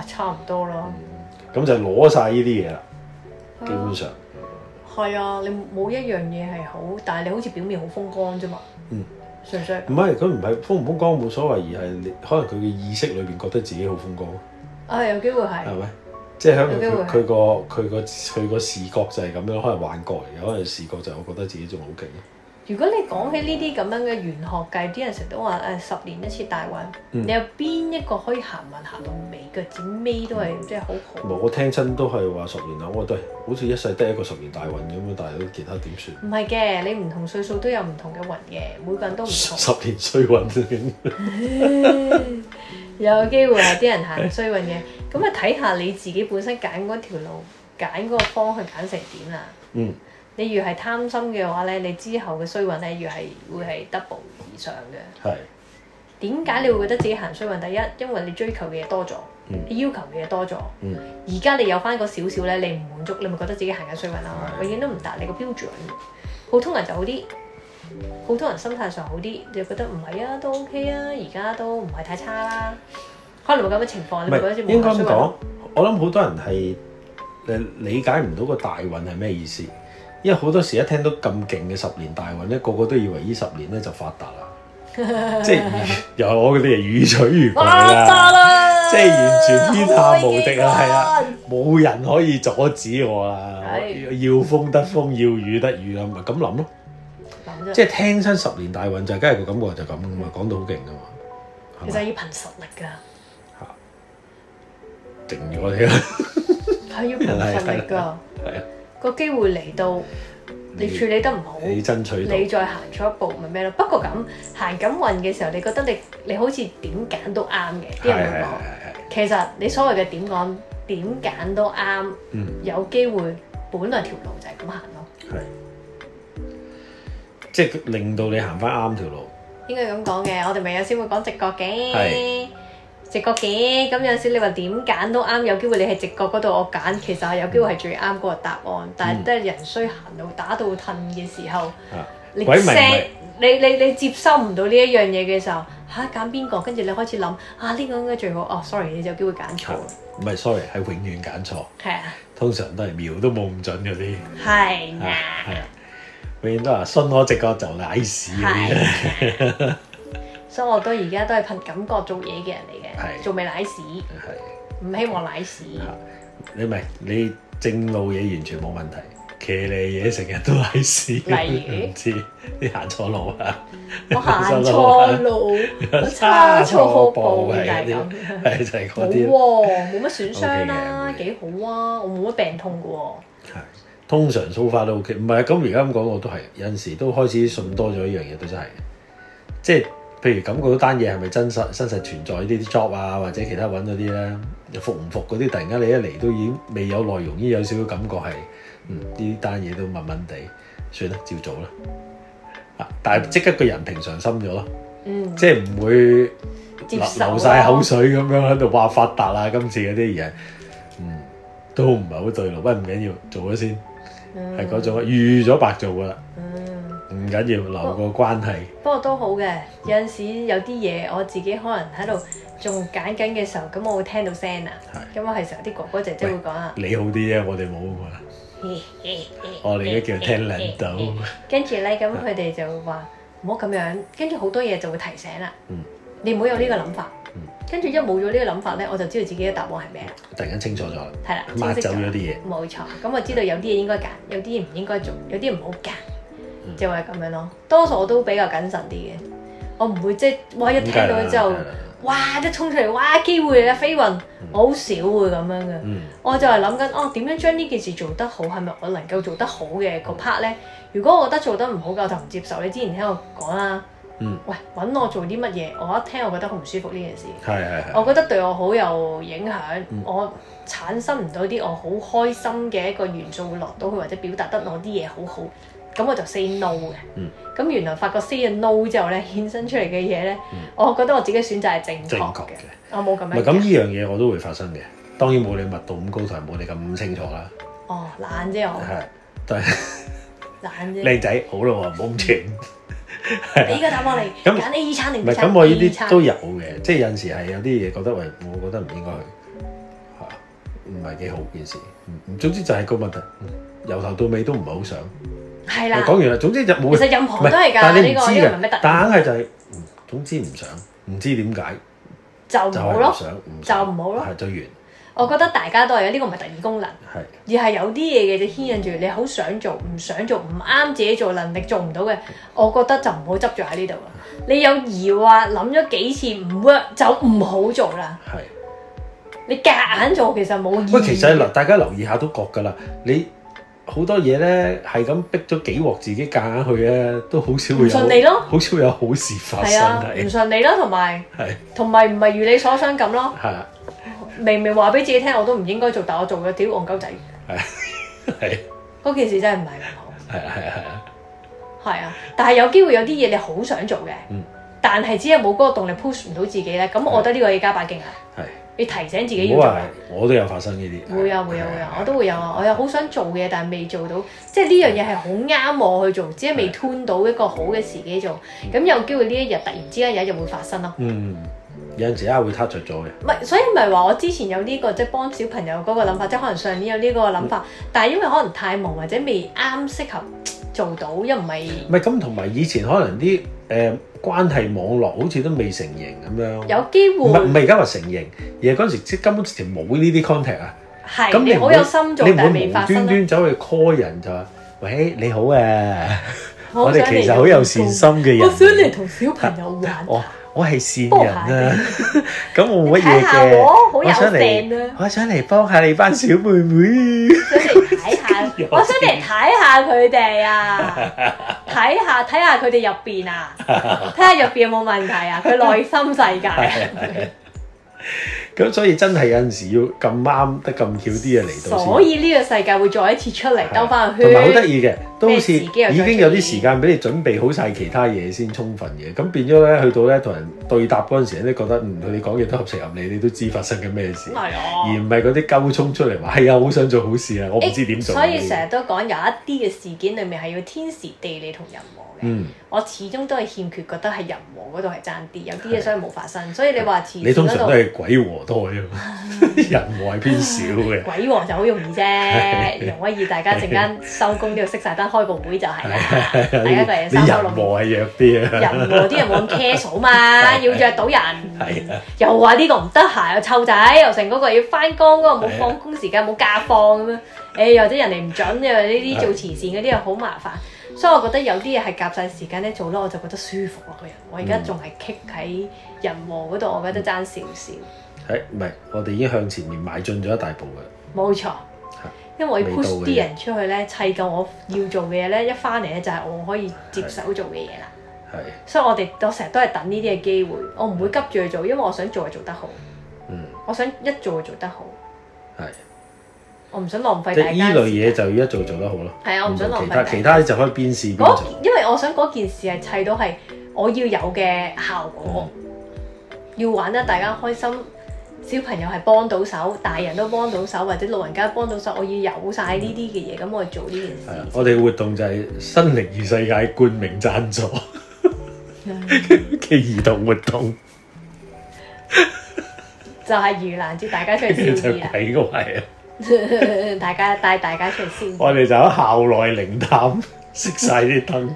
差唔多咯。咁就攞晒呢啲嘢啦，基本上。係啊，你冇一樣嘢係好，但係你好似表面好風光啫嘛。純粹。唔係，佢唔係風唔風光冇所謂，而係你可能佢嘅意識裏邊覺得自己好風光。有機會係。係咪？即係喺佢個視覺就係咁樣，可能幻覺嚟嘅，可能視覺就係我覺得自己仲好勁。如果你講起呢啲咁樣嘅玄學計，啲人成日都話10年一次大運，你有邊一個可以行運行到尾腳趾尾都係即係好好？我聽親都係話10年啦，我都係好似一世得一個10年大運咁樣，但係都其他點算？唔係嘅，你唔同歲數都有唔同嘅運嘅，每個人都唔同。10年衰運有機會係啲人行衰運嘅，咁啊睇下你自己本身揀嗰條路、揀嗰個方向揀成點啦。你越係貪心嘅話咧，你之後嘅衰運咧越係會係 double 以上嘅。係。點解你會覺得自己行衰運？第一，因為你追求嘅嘢多咗，你要求嘅嘢多咗。而家你有翻嗰少少咧，你唔滿足，你咪覺得自己行緊衰運啦。永遠都唔達你個標準。普通人就好啲，普通人心態上好啲，你就覺得唔係啊，都 OK 啊，而家都唔係太差啦。可能會咁嘅情況，你咪覺得應該咁講，我諗好多人係理解唔到個大運係咩意思。因為好多時一聽到咁勁嘅10年大運咧，個個都以為呢10年咧就發達啦，即係又我嗰啲係如取如攜啦，即係完全天下無敵啦，係啊，冇人可以阻止我啦，要風得風，要雨得雨啦，咪咁諗咯，即係聽親10年大運就梗係個感覺就咁噶嘛，講到好勁噶嘛，其實要憑實力㗎，勁咗你啦，係要憑實力㗎，係啊。個機會嚟到，你處理得唔好，你爭取到，你再行錯一步咪咩咯？不過咁行緊運嘅時候，你覺得你好似點揀都啱嘅，啲人會講。其實你所謂嘅點揀都啱，有機會本來條路就係咁行咯。係，即係令到你行翻啱條路。應該咁講嘅，我哋咪有時會講直覺嘅。直覺嘅，咁有陣時你話點揀都啱，有機會你係直覺嗰度我揀，其實係有機會係最啱嗰個答案，但係都係人衰行到打到褪嘅時候，你接收唔到呢一樣嘢嘅時候，揀邊個？跟住你開始諗呢個應該最好，sorry 你就有機會揀錯。唔係 sorry 係永遠揀錯。係啊。通常都係秒都冇咁準嗰啲。係啊。係啊。永遠都話信我直覺就賴屎嗰啲。所以我都而家都係憑感覺做嘢嘅人嚟嘅，做未賴屎，唔希望賴屎。你正路嘢完全冇問題，騎呢嘢成日都賴屎。例如唔知你行錯路啊，我行錯路，我差錯步就係咁，係就係嗰啲。冇喎，冇乜損傷啦，幾好啊，我冇乜病痛嘅喎。係通常 so far 都 OK，唔係咁而家咁講我都係有陣時都開始信多咗一樣嘢，都真係即係。譬如感覺到單嘢係咪真實存在呢啲 job 啊，或者其他揾嗰啲咧，服唔服嗰啲，突然間你一嚟都已經未有內容，已經有少少感覺係，呢單嘢都悶悶地，算啦，照做啦。但係即刻個人平常心咗咯，即係唔會流晒口水咁樣喺度話發達啊！今次嗰啲嘢，都唔係好對路，不過唔緊要，做咗先，係嗰種預咗白做噶啦。唔緊要，留個關係。不過都好嘅，有陣時有啲嘢我自己可能喺度仲揀緊嘅時候，咁我會聽到聲啊。咁我係時候啲哥哥姐姐會講啊。你好啲啫，我哋冇啊嘛。我哋而家叫聽兩到。跟住咧，咁佢哋就話唔好咁樣，跟住好多嘢就會提醒啦。你唔好有呢個諗法。跟住一冇咗呢個諗法咧，我就知道自己嘅答案係咩啦。突然間清楚咗啦。係啦，抹走咗啲嘢。冇錯，咁我知道有啲嘢應該揀，有啲嘢唔應該做，有啲唔好揀。就係咁樣咯，多數我都比較謹慎啲嘅，我唔會即係哇一聽到之後，哇一衝出嚟，哇機會嚟啦飛運，我好少會咁樣嘅，我就係諗緊點樣將呢件事做得好，係咪我能夠做得好嘅個 part 咧？如果我覺得做得唔好嘅，我就唔接受。你之前聽我講啦，喂揾我做啲乜嘢，我一聽我覺得好唔舒服呢件事，我覺得對我好有影響，我產生唔到啲我好開心嘅一個元素會落到去，或者表達得我啲嘢好好。咁我就 say no 嘅，咁原來發覺 say no 之後咧，衍生出嚟嘅嘢咧，我覺得我自己選擇係正確嘅，我冇咁樣。唔係咁呢樣嘢我都會發生嘅，當然冇你密度咁高，同埋冇你咁清楚啦。懶啫我。係，但係懶啫。靚仔好咯喎，唔好咁串。你依家答我嚟揀 A 餐定唔係咁，我呢啲都有嘅，即係有陣時係有啲嘢覺得喂，我覺得唔應該去嚇，唔係幾好件事。總之就係個問題，由頭到尾都唔係好想。係啦，講完啦。總之就冇。其實任何都係㗎，但係你唔知呢個唔係咩特。但硬係就係總之唔想，唔知點解就唔好咯，就唔好咯，係就完。我覺得大家都係呢個唔係特異功能，而係有啲嘢嘅就牽引住你好想做，唔想做，唔啱自己做，能力做唔到嘅，我覺得就唔好執著喺呢度啦。你有疑惑，諗咗幾次唔 work 就唔好做啦。係。你夾硬做其實冇意義。喂，其實大家留意下都覺㗎啦，你好多嘢咧係咁逼咗幾鑊自己夾硬去咧，都好少會有順利咯，好少有好事發生係。唔順利咯，同埋唔係如你所想咁咯。係啊。明明話俾自己聽，我都唔應該做，但我做咗屌戇鳩仔。係。嗰件事真係唔係咁好。係啊，但係有機會有啲嘢你好想做嘅，但係只係冇嗰個動力 push 唔到自己咧，咁我覺得呢個要加把勁啊。係。要提醒自己要做。我都有發生呢啲。會啊，我都會有啊，我有好想做嘅，但係未做到，即係呢樣嘢係好啱我去做，只係未 turn 到一個好嘅時機做，咁有機會呢一日突然之間有一日會發生咯。有陣時會撻着咗嘅。唔係，所以咪話我之前有呢個即係幫小朋友嗰個諗法，即係可能上年有呢個諗法，但係因為可能太忙或者未啱適合做到，又唔係。唔係咁，同埋以前可能啲關係網絡好似都未成型咁樣。有機會。唔係而家話成型，而係嗰陣時即根本直情冇呢啲 contact 啊。係。咁你好有心做，但係未發生。你唔會無端端走去 call 人就話：喂，你好啊！我哋其實好有善心嘅人。我想嚟同小朋友玩。我係善人啊，咁我冇乜嘢嘅。我想嚟幫下你班小妹妹。我想嚟睇下佢哋啊，睇下佢哋入邊啊，睇下入邊有冇問題啊，佢內心世界。咁所以真係有陣時要咁啱得咁巧啲嘢嚟到，所以呢個世界會再一次出嚟兜翻個圈，同埋好得意嘅，都好似已經有啲時間俾你準備好晒其他嘢先充分嘅，咁變咗咧去到咧同人對答嗰陣時咧，覺得佢哋講嘢都合情合理，你都知發生緊咩事，而唔係嗰啲鳩衝出嚟話係啊，好想做好事啊，我唔知點做。所以成日都講有一啲嘅事件裡面係要天時地利同人和嘅，我始終都係欠缺覺得係人和嗰度係爭啲，有啲嘢所以冇發生，所以你話慈善嗰度，你通常都係鬼和多啫，人和係偏少嘅。鬼和就好容易啫，容威爾大家陣間收工都要熄晒燈開個會就係啦，大家個嘢三收六。人和係弱啲啊，人和啲人冇咁 care 嘛，要約到人。又話呢個唔得閒，又湊仔，又成嗰個要翻工，嗰個冇放工時間冇假放咁樣。或者人哋唔準，又呢啲做慈善嗰啲又好麻煩。所以我覺得有啲嘢係夾晒時間咧做咯，我就覺得舒服啊個人。我而家仲係 kick 喺人和嗰度，我覺得爭少少。唔係，我哋已經向前面邁進咗一大步嘅。冇錯，因為我要 push 啲人出去咧，砌夠我要做嘅嘢咧，一翻嚟咧就係我可以接手做嘅嘢啦。所以我成日都係等呢啲嘅機會，我唔會急住去做，因為我想做就做得好。我想一做就做得好。我唔想浪費大家。即係呢類嘢就要一做得好咯。係啊，我唔想浪費。其他就可以邊試邊做。因為我想嗰件事係砌到係我要有嘅效果，要玩得大家開心，小朋友係幫到手，大人都幫到手，或者老人家幫到手，我要有晒呢啲嘅嘢，咁我去做呢件事。我哋活動就係新靈異世界冠名贊助嘅兒童活動，就係盂蘭節大家出去燒嘢。鬼個係啊！帶大家出去燒。我哋就喺校內靈探，熄晒啲燈，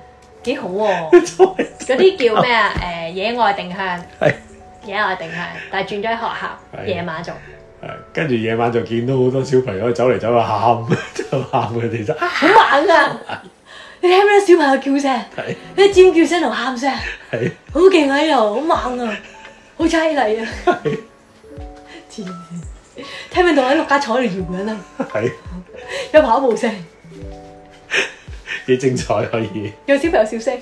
幾好喎！嗰啲叫咩啊？野外定向，野外定向，但係轉咗喺學校夜晚做。跟住夜晚就見到好多小朋友走嚟走去喊，就喊佢哋就好猛啊！你聽唔聽小朋友叫聲？啲尖叫聲同喊聲，好勁喺度，好猛啊，好淒厲啊！聽唔聽到喺陸家坐喺度搖緊啊？有跑步聲，幾精彩可以。有小朋友笑聲，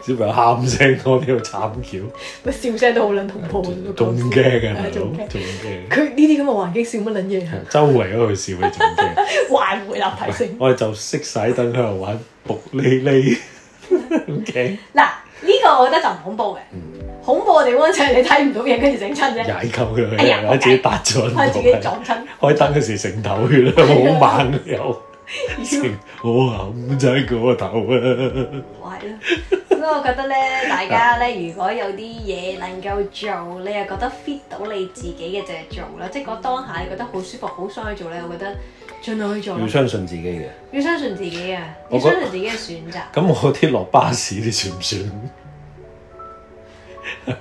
小朋友喊聲多啲，慘叫。咪笑聲都好撚恐怖，仲驚啊！仲驚。佢呢啲咁嘅環境笑乜撚嘢？周圍嗰度笑你仲驚。環迴立體聲。我哋就熄晒燈喺度玩卜哩哩。OK。嗱，呢個我覺得就唔恐怖嘅。恐怖嘅地方就係你睇唔到嘢，跟住整親啫。踩鳩佢，自己搭咗，自己撞親。開燈嗰時成頭血啦，好猛又。我冚仔個頭啊！係咯，所以我覺得咧，大家咧，如果有啲嘢能夠做，你又覺得 fit 到你自己嘅就係做啦。即係嗰當下你覺得好舒服、好想去做咧，我覺得盡量去做。要相信自己嘅。要相信自己啊！要相信自己嘅選擇。咁我啲落巴士啲算唔算？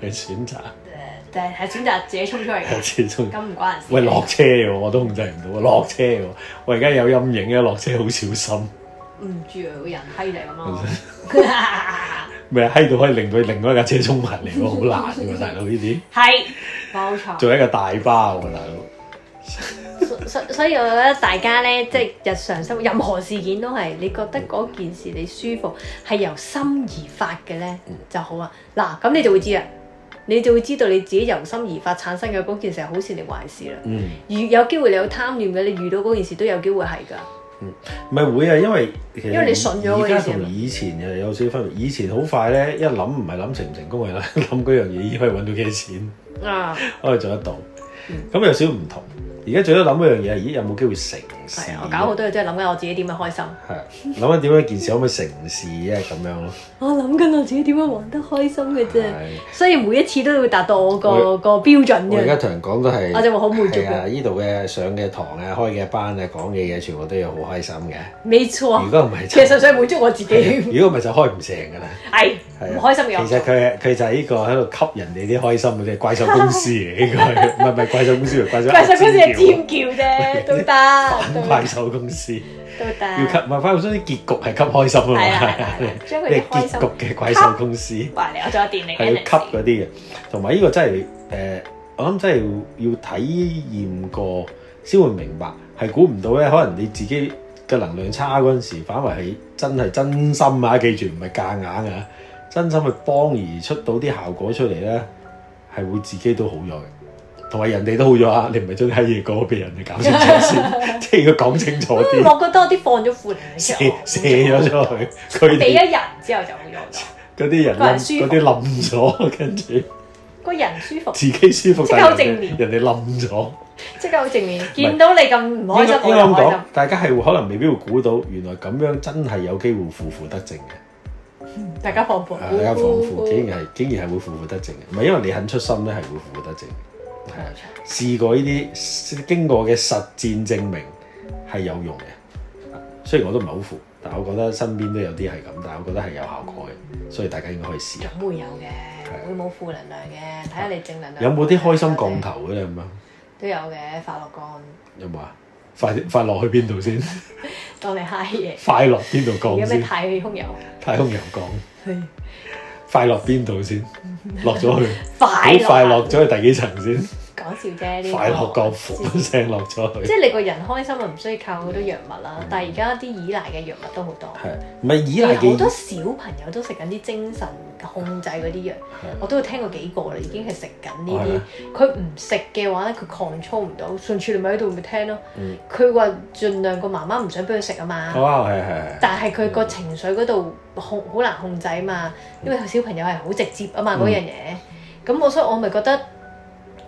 係選擇。係選擇自己衝出嚟嘅。自己衝。咁唔關人事。喂，落車喎，我都控制唔到。落車喎，我而家有陰影嘅，落車好小心。唔住啊，個人閪就係咁咯。咪閪到可以令到另外一架車衝埋嚟喎，好難喎，大佬呢啲。係，冇錯。做一個大巴喎，大佬。所以我覺得大家咧，即係日常生活任何事件都係，你覺得嗰件事你舒服，係由心而發嘅咧就好啊。嗱，咁你就會知啦，你就會知道你自己由心而發產生嘅嗰件事係好事定壞事啦。如有機會你有貪念嘅，你遇到嗰件事都有機會係㗎。唔係會啊，因為其實你信咗嗰件事。而家同以前又有少少分別。以前好快咧，一諗唔係諗成唔成功，係諗嗰樣嘢已經可以揾到幾多錢，可以做得到。咁有少少唔同。而家最多諗嗰樣嘢，咦有冇機會成事？係啊，我搞好多嘢，真係諗緊我自己點樣開心。係諗緊點樣件事可唔可以成事咧？咁樣咯。我諗緊我自己點樣玩得開心嘅啫，所以每一次都要達到我個標準嘅。我而家同人講都係，我就會好滿足嘅。係啊，呢度嘅上嘅堂啊、開嘅班啊、講嘅嘢，全部都要好開心嘅。冇錯。如果唔係，其實想滿足我自己。如果唔係就開唔成㗎啦。係。唔開心嘅。其實佢就係呢個喺度吸人哋啲開心嘅啫，怪獸公司嚟呢個，唔係怪獸公司，怪獸公司係尖叫啫，都得。反怪獸公司都得。要吸，唔係反怪獸公司啲結局係吸開心啊嘛。係將佢啲開心。結局嘅怪獸公司。話嚟，我仲有電力。係要吸嗰啲嘅，同埋呢個真係我諗真係要體驗過先會明白，係估唔到咧，可能你自己嘅能量差嗰陣時，反為係真心啊！記住唔係夾硬啊！真心去幫而出到啲效果出嚟咧，係會自己都好咗嘅，同埋人哋都好咗啊！你唔係將啲閪嘢講俾人哋搞清楚先，即係要講清楚啲。我覺得我啲放咗負能量射咗出去，佢俾一日之後就好咗。嗰啲人嗰啲冧咗，跟住個人舒服，自己舒服，即刻好正面，人哋冧咗，即刻好正面。見到你咁唔開心，我又開心。大家係可能未必會估到，原來咁樣真係有機會負得正嘅。大家放負，大家放負，竟然係會負得正嘅，唔係因為你肯出心咧，係會負得正。係啊，試過呢啲經過嘅實戰證明係有用嘅。雖然我都唔係好負，但我覺得身邊都有啲係咁，但係我覺得係有效果嘅，所以大家應該可以試下。總會有嘅，會冇負能量嘅，睇下你正能量。有冇啲開心降頭嘅咧咁樣？都有嘅，快樂降。有冇啊？快樂去邊度先？當你嗨嘢。快樂邊度降先？有咩太空遊？太空遊降。係。快樂邊度先？落咗去。好快樂咗去第幾層先？講笑啫，呢個快樂降火聲落咗去。即係你個人開心啊，唔需要靠好多藥物啦。但係而家啲依賴嘅藥物都好多。係。唔係依賴嘅。好多小朋友都食緊啲精神控制嗰啲藥，我都有聽過幾個啦，已經係食緊呢啲。佢唔食嘅話咧，佢 control 唔到。上次你咪喺度咪聽咯。佢話盡量個媽媽唔想俾佢食啊嘛。但係佢個情緒嗰度好難控制啊嘛，因為小朋友係好直接啊嘛嗰樣嘢。咁所以我咪覺得。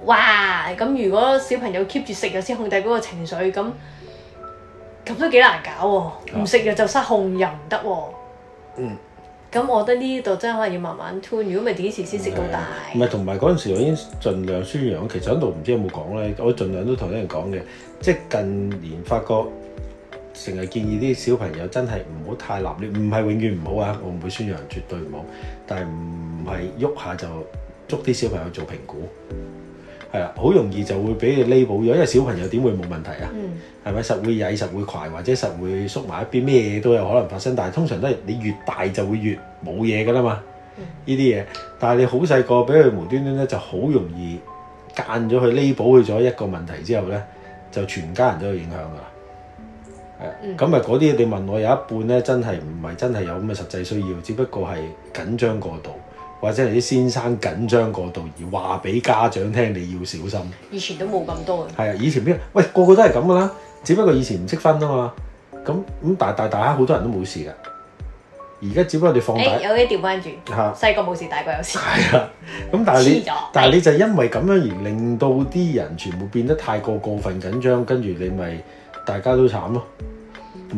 哇！咁如果小朋友 keep 住食藥先控制嗰個情緒，咁都幾難搞喎。唔食藥就失控又唔得喎。咁我覺得呢度真係可能要慢慢 tune。如果咪幾時先食到大？唔係，同埋嗰陣時我已經盡量宣揚。其實喺度唔知有冇講咧，我盡量都同啲人講嘅。即係近年發覺，成日建議啲小朋友真係唔好太立亂，唔係永遠唔好啊！我唔會宣揚，絕對唔好。但係唔係喐下就捉啲小朋友做評估。係啦，好容易就會俾你 label 咗，因為小朋友點會冇問題啊？係咪？實會曳，實會攰，或者實會縮埋一邊，咩嘢都有可能發生。但係通常都係你越大就會越冇嘢㗎啦嘛。呢啲嘢，但係你好細個俾佢無端端咧，就好容易間咗佢 label 咗一個問題之後咧，就全家人都有影響㗎啦。係咁啊，嗰啲你問我有一半咧，真係唔係真係有咁嘅實際需要，只不過係緊張過度。或者係啲先生緊張過度而話俾家長聽你要小心。以前都冇咁多嘅。係啊，以前邊喂個個都係咁噶啦，只不過以前唔識分啊嘛。咁大家好多人都冇事㗎。而家只不過你放大。有啲調翻轉。嚇。細個冇事，大個有事。係啊。咁但係你就因為咁樣而令到啲人全部變得太過分緊張，跟住你咪大家都慘咯。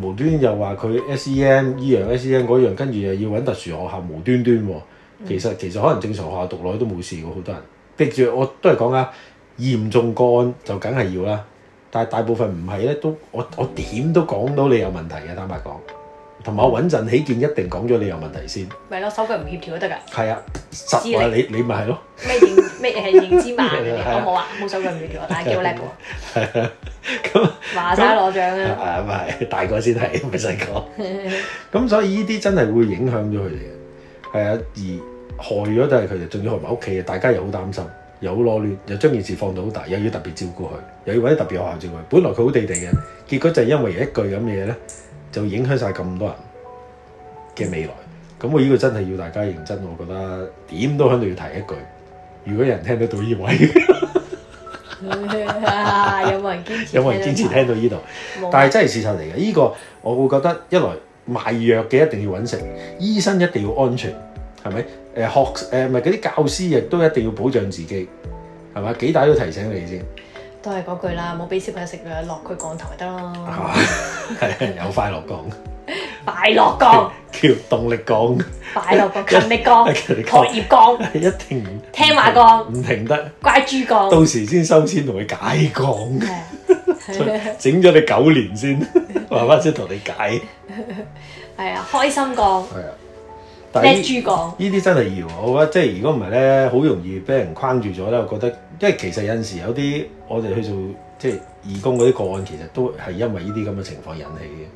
無端又話佢 SEN 依樣 SEN 嗰樣，跟住又要揾特殊學校無端端喎。其實可能正常學校讀落去都冇事喎，好多人逼住我都係講啊，嚴重個案就梗係要啦。但係大部分唔係咧，都我點都講到你有問題嘅，坦白講。同埋我穩陣起見，一定講咗你有問題先。咪咯，手腳唔協調都得㗎。係啊，實話你咪係咯。咩係認知慢嘅？我冇啊，冇手腳唔協調，但係幾好叻喎。係啊，咁話晒攞獎啊！係咪大個先係，唔係細個。咁所以呢啲真係會影響咗佢哋嘅。係啊，而害咗都係佢哋，仲要害埋屋企嘅，大家又好擔心，又好攞亂，又將件事放到好大，又要特別照顧佢，又要揾啲特別學校照顧佢。本來佢好地地嘅，結果就係因為一句咁嘅嘢咧，就影響晒咁多人嘅未來。咁我呢個真係要大家認真，我覺得點都喺度要提一句。如果有人聽得到呢位，有冇人堅持？有冇人堅持聽到呢度？但係真係事實嚟嘅，呢個我會覺得一來賣藥嘅一定要揾食，醫生一定要安全，係咪？咪嗰啲教師亦都一定要保障自己，係咪？幾大都提醒你先。都係嗰句啦，冇俾小朋友食藥落佢降頭就得咯。係有快樂降，快樂降，叫動力降，快樂降，勤力降，學業降，一定聽話降，唔停得，乖豬降，到時先收錢同佢解降，整咗你9年先，慢慢先同你解。係啊，開心降，係啊。叻豬降，呢啲真係要，我覺得即係如果唔係咧，好容易俾人框住咗咧。我覺得，因為其實有陣時有啲我哋去做即係義工嗰啲個案，其實都係因為呢啲咁嘅情況引起嘅。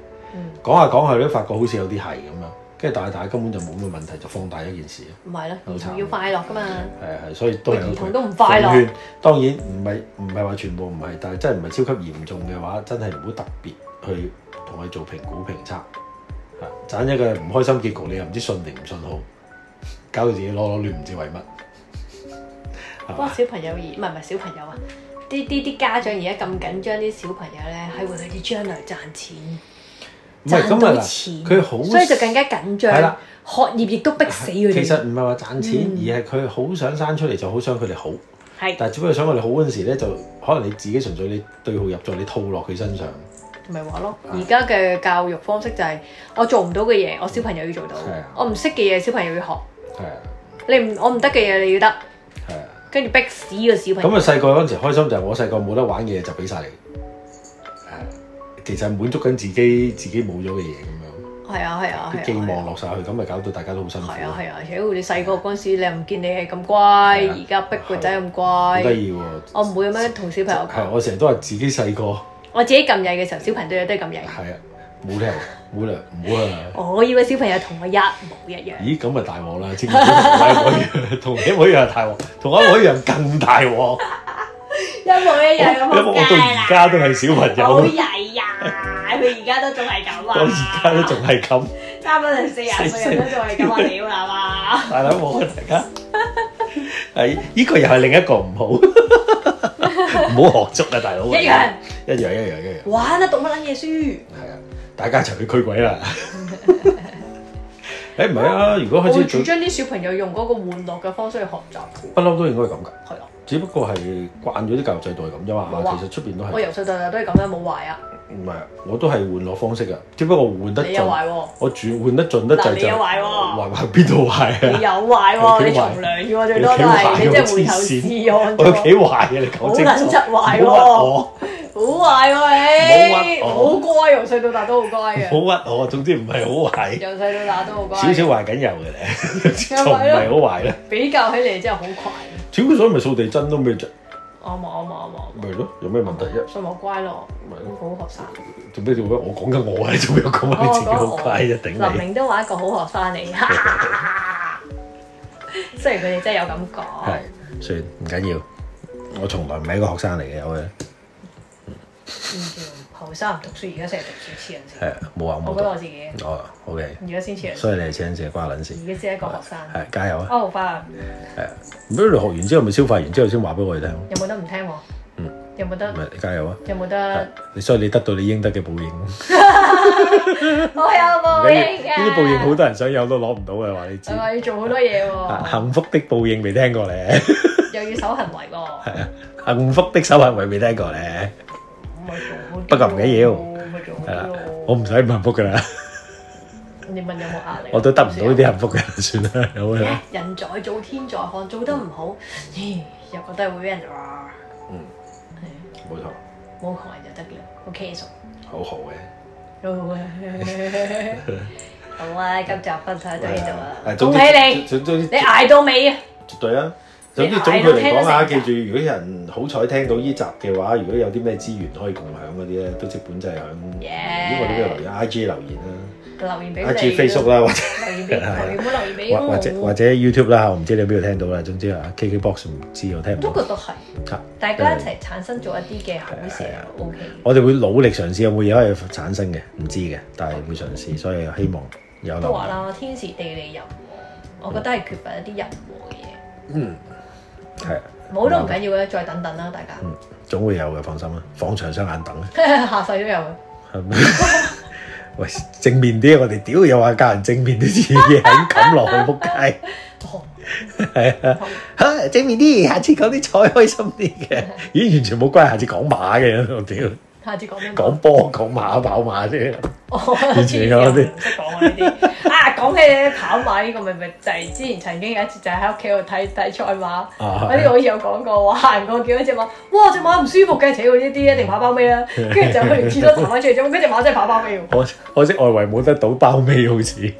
講下講下都發覺好似有啲係咁樣，跟住大家根本就冇乜問題，就放大一件事。唔係咯，兒童要快樂噶嘛。係，所以都係兒童都唔快樂。當然唔係話全部唔係，但係真係唔係超級嚴重嘅話，真係唔好特別去同佢做評估評測。揀一個唔開心結局，你又唔知信定唔信好，搞到自己攞亂，唔知為乜。不過小朋友唔係小朋友啊，啲家長而家咁緊張啲小朋友咧，係為佢哋將來賺錢，賺到錢，佢好，所以就更加緊張。係啦，學業亦都逼死佢哋。其實唔係話賺錢，而係佢好想生出嚟就好想佢哋好。係，但係只不過想佢哋好嗰陣時咧，就可能你自己純粹你對號入座，你套落佢身上。咪話咯，而家嘅教育方式就係我做唔到嘅嘢，我小朋友要做到；我唔識嘅嘢，小朋友要學。我唔得嘅嘢，你要得。跟住逼死個小朋友。咁啊，細個嗰陣時開心就係我細個冇得玩嘅嘢就俾晒你。其實滿足緊自己冇咗嘅嘢咁樣。係啊。啲寄望落晒去，咁咪搞到大家都好辛苦。係啊。你細個嗰陣時，你又唔見你係咁乖，而家逼個仔咁乖。好得意喎！我唔會咁樣同小朋友講。我成日都話自己細個。我自己咁曳嘅時候，小朋友都係咁曳。係啊，冇理由，唔好啊！我以為小朋友同我一模一樣。咦，咁咪大鑊啦！千祈唔好同一模一樣大鑊，同一模一樣更大鑊。一模一樣咁，我到而家都係小朋友。好曳呀！佢而家都仲係咁啊！到而家都仲係咁。差唔多成40歲人都仲係咁啊！屌啦嘛！大佬冇啊，大家。係，呢個又係另一個唔好。唔好學足啊，大佬！一樣。玩啊，讀乜撚嘢書？係啊，大家一齊去驅鬼啦！唔係啊，如果開始主張啲小朋友用嗰個玩樂嘅方式去學習，不嬲都應該係咁㗎。係啊，只不過係慣咗啲教育制度係咁啫嘛。其實出邊都係。我由細到大都係咁樣，冇壞啊。唔係，我都係玩樂方式㗎，只不過換得盡。你又壞喎！我換得盡得滯就。你又壞喎！壞邊度壞啊？你有壞喎！你從良嘅喎，最多都係你即係回頭是岸。我有幾壞啊？你講清楚。好撚柒壞喎！好壞喎你！好乖，由細到大都好乖嘅。好屈我，總之唔係好壞。由細到大都好乖。少少壞緊有嘅咧，就唔係好壞咧。比較起嚟真係好快。超所以咪掃地真都咩啫？啱。咪咯，有咩問題啫？所以我乖咯，好學生。做咩？我講緊我啊，你做咩講你自己好乖啫？頂你！林明都話一個好學生嚟，雖然佢哋真係有咁講。係，算唔緊要。我從來唔係一個學生嚟嘅，有嘅。後生唔讀書，而家成日讀書黐人線。係啊，冇話冇。我覺得我自己。哦，OK。而家先黐人。所以你係黐人線，關撚事。而家先係一個學生。係，加油啊！好快。係啊，咁你學完之後咪消化完之後先話俾我哋聽。有冇得唔聽喎？有冇得？咪加油啊！有冇得？所以你得到你應得嘅報應。我有報應嘅。呢啲報應好多人想有都攞唔到嘅，話你知。係咪要做好多嘢喎？幸福的報應未聽過咧。又要守行為喎。係啊，幸福的守行為未聽過咧。不過唔緊要，係啦，我唔使咁幸福㗎啦。你問有冇壓力？我都得唔到呢啲幸福嘅，算啦，有啦。人在做天在看，做得唔好，又覺得會俾人話。冇錯。冇窮人就得嘅，好 casual。好好嘅。好啊！好啊，今集分享到呢度啊！恭喜你，你捱到尾啊！絕對啊！總之總括嚟講啊，記住，如果有人好彩聽到呢集嘅話，如果有啲咩資源可以共享嗰啲咧，都即本就係響呢個留言 IG 留言啦。留言俾你 IG Facebook 啦，或者留言俾佢，唔好留言俾我。或者 YouTube 啦，我唔知你喺邊度聽到啦。總之啊，KKBox 唔知我聽唔到。都覺得係，大家一齊產生咗一啲嘅好事就 OK。我哋會努力嘗試有冇嘢可以產生嘅，唔知嘅，但係會嘗試，所以希望有。都話啦，天時地利人和，我覺得係缺乏一啲人和嘅嘢。係。冇都唔緊要嘅，再等等啦，大家。總會有嘅，放心啦，放長雙眼等啦。下世都有嘅。係咪？喂，正面啲，我哋屌又話教人正面啲嘢，咁落去仆街。係啊，嚇正面啲，下次講啲菜開心啲嘅。咦，完全冇關係，下次講馬嘅，我屌。下次講咩？講波、講馬、跑馬啫。完全有啲唔識講啊呢啲。講起跑馬呢個，咪就係之前曾經有一次就喺屋企度睇賽馬，嗰啲好似有講過話行過見到隻馬，哇隻馬唔舒服嘅，扯佢呢啲一定跑包尾啦，跟住就去完廁所彈翻出嚟啫，嗰隻馬真係跑包尾喎。可惜外圍冇得賭包尾好似，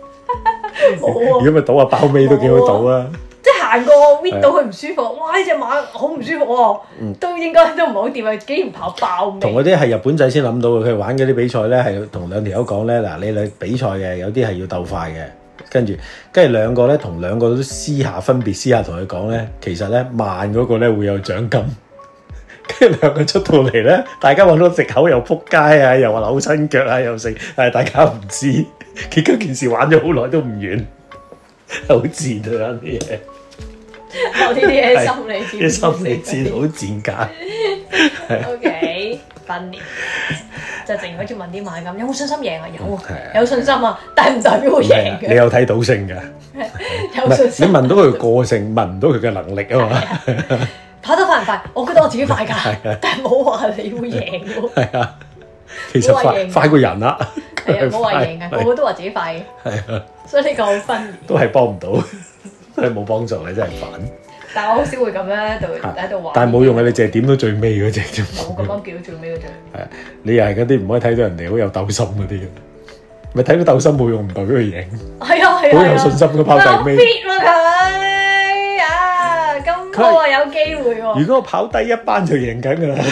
如果咪賭下包尾都幾好賭啊！即係行過 win 到佢唔舒服，哇呢隻馬好唔舒服喎，都應該都唔好掂啊，竟然跑包尾。同嗰啲係日本仔先諗到嘅，佢玩嗰啲比賽咧係同兩條友講咧，嗱你兩比賽嘅有啲係要鬥快嘅。跟住兩個咧，同兩個都私下同佢講咧，其實咧慢嗰個咧會有獎金。跟住兩個出到嚟咧，大家揾到藉口又撲街啊，又話扭親腳啊，又剩，但係大家唔知，結果件事玩咗好耐都唔完，好賤啊啲嘢。我呢啲嘢心理戰，啲心理戰好賤格。OK， 分裂。就淨好似問啲馬咁，有冇信心贏啊？有信心啊，但係唔代表會贏嘅。你有睇賭性㗎？有信心。你問到佢個性，問唔到佢嘅能力啊嘛。跑得快唔快？我覺得我自己快㗎，但係冇話你會贏喎。係啊，其實快過人啦。係啊，冇話贏㗎，個個都話自己快嘅。係啊，所以呢個好分裂。都係幫唔到，都係冇幫助嘅，真係煩。但係我好少會咁樣喺度玩。但係冇用嘅，你淨係點到最尾嗰隻啫。冇咁啱叫到最尾嗰隻。係啊，你又係嗰啲唔可以睇到人哋好有鬥心嗰啲，咪睇到鬥心冇用，唔代表佢贏。係啊係啊，好有信心嘅跑第尾。fit 喎佢啊，咁多啊有機會喎。如果我跑第一班就贏緊㗎啦。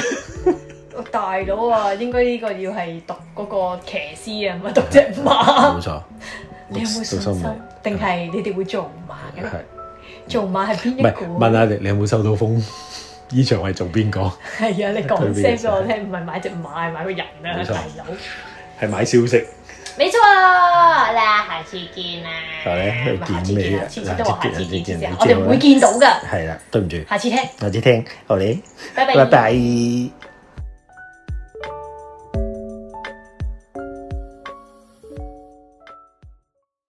大佬啊，應該呢個要係讀嗰個騎師啊，唔係讀隻馬。冇錯。你有冇信心？定係你哋會做馬嘅？做馬係邊一個？問下你有冇收到風？呢場係做邊個？係啊，你講聲俾我聽，唔係買隻馬，係買個人啊，大佬。係買消息。冇錯啦，下次見啦。係咧，見咩啊？次次都話下次見，我哋唔會見到㗎。係啦，對唔住。下次聽。好咧，拜拜。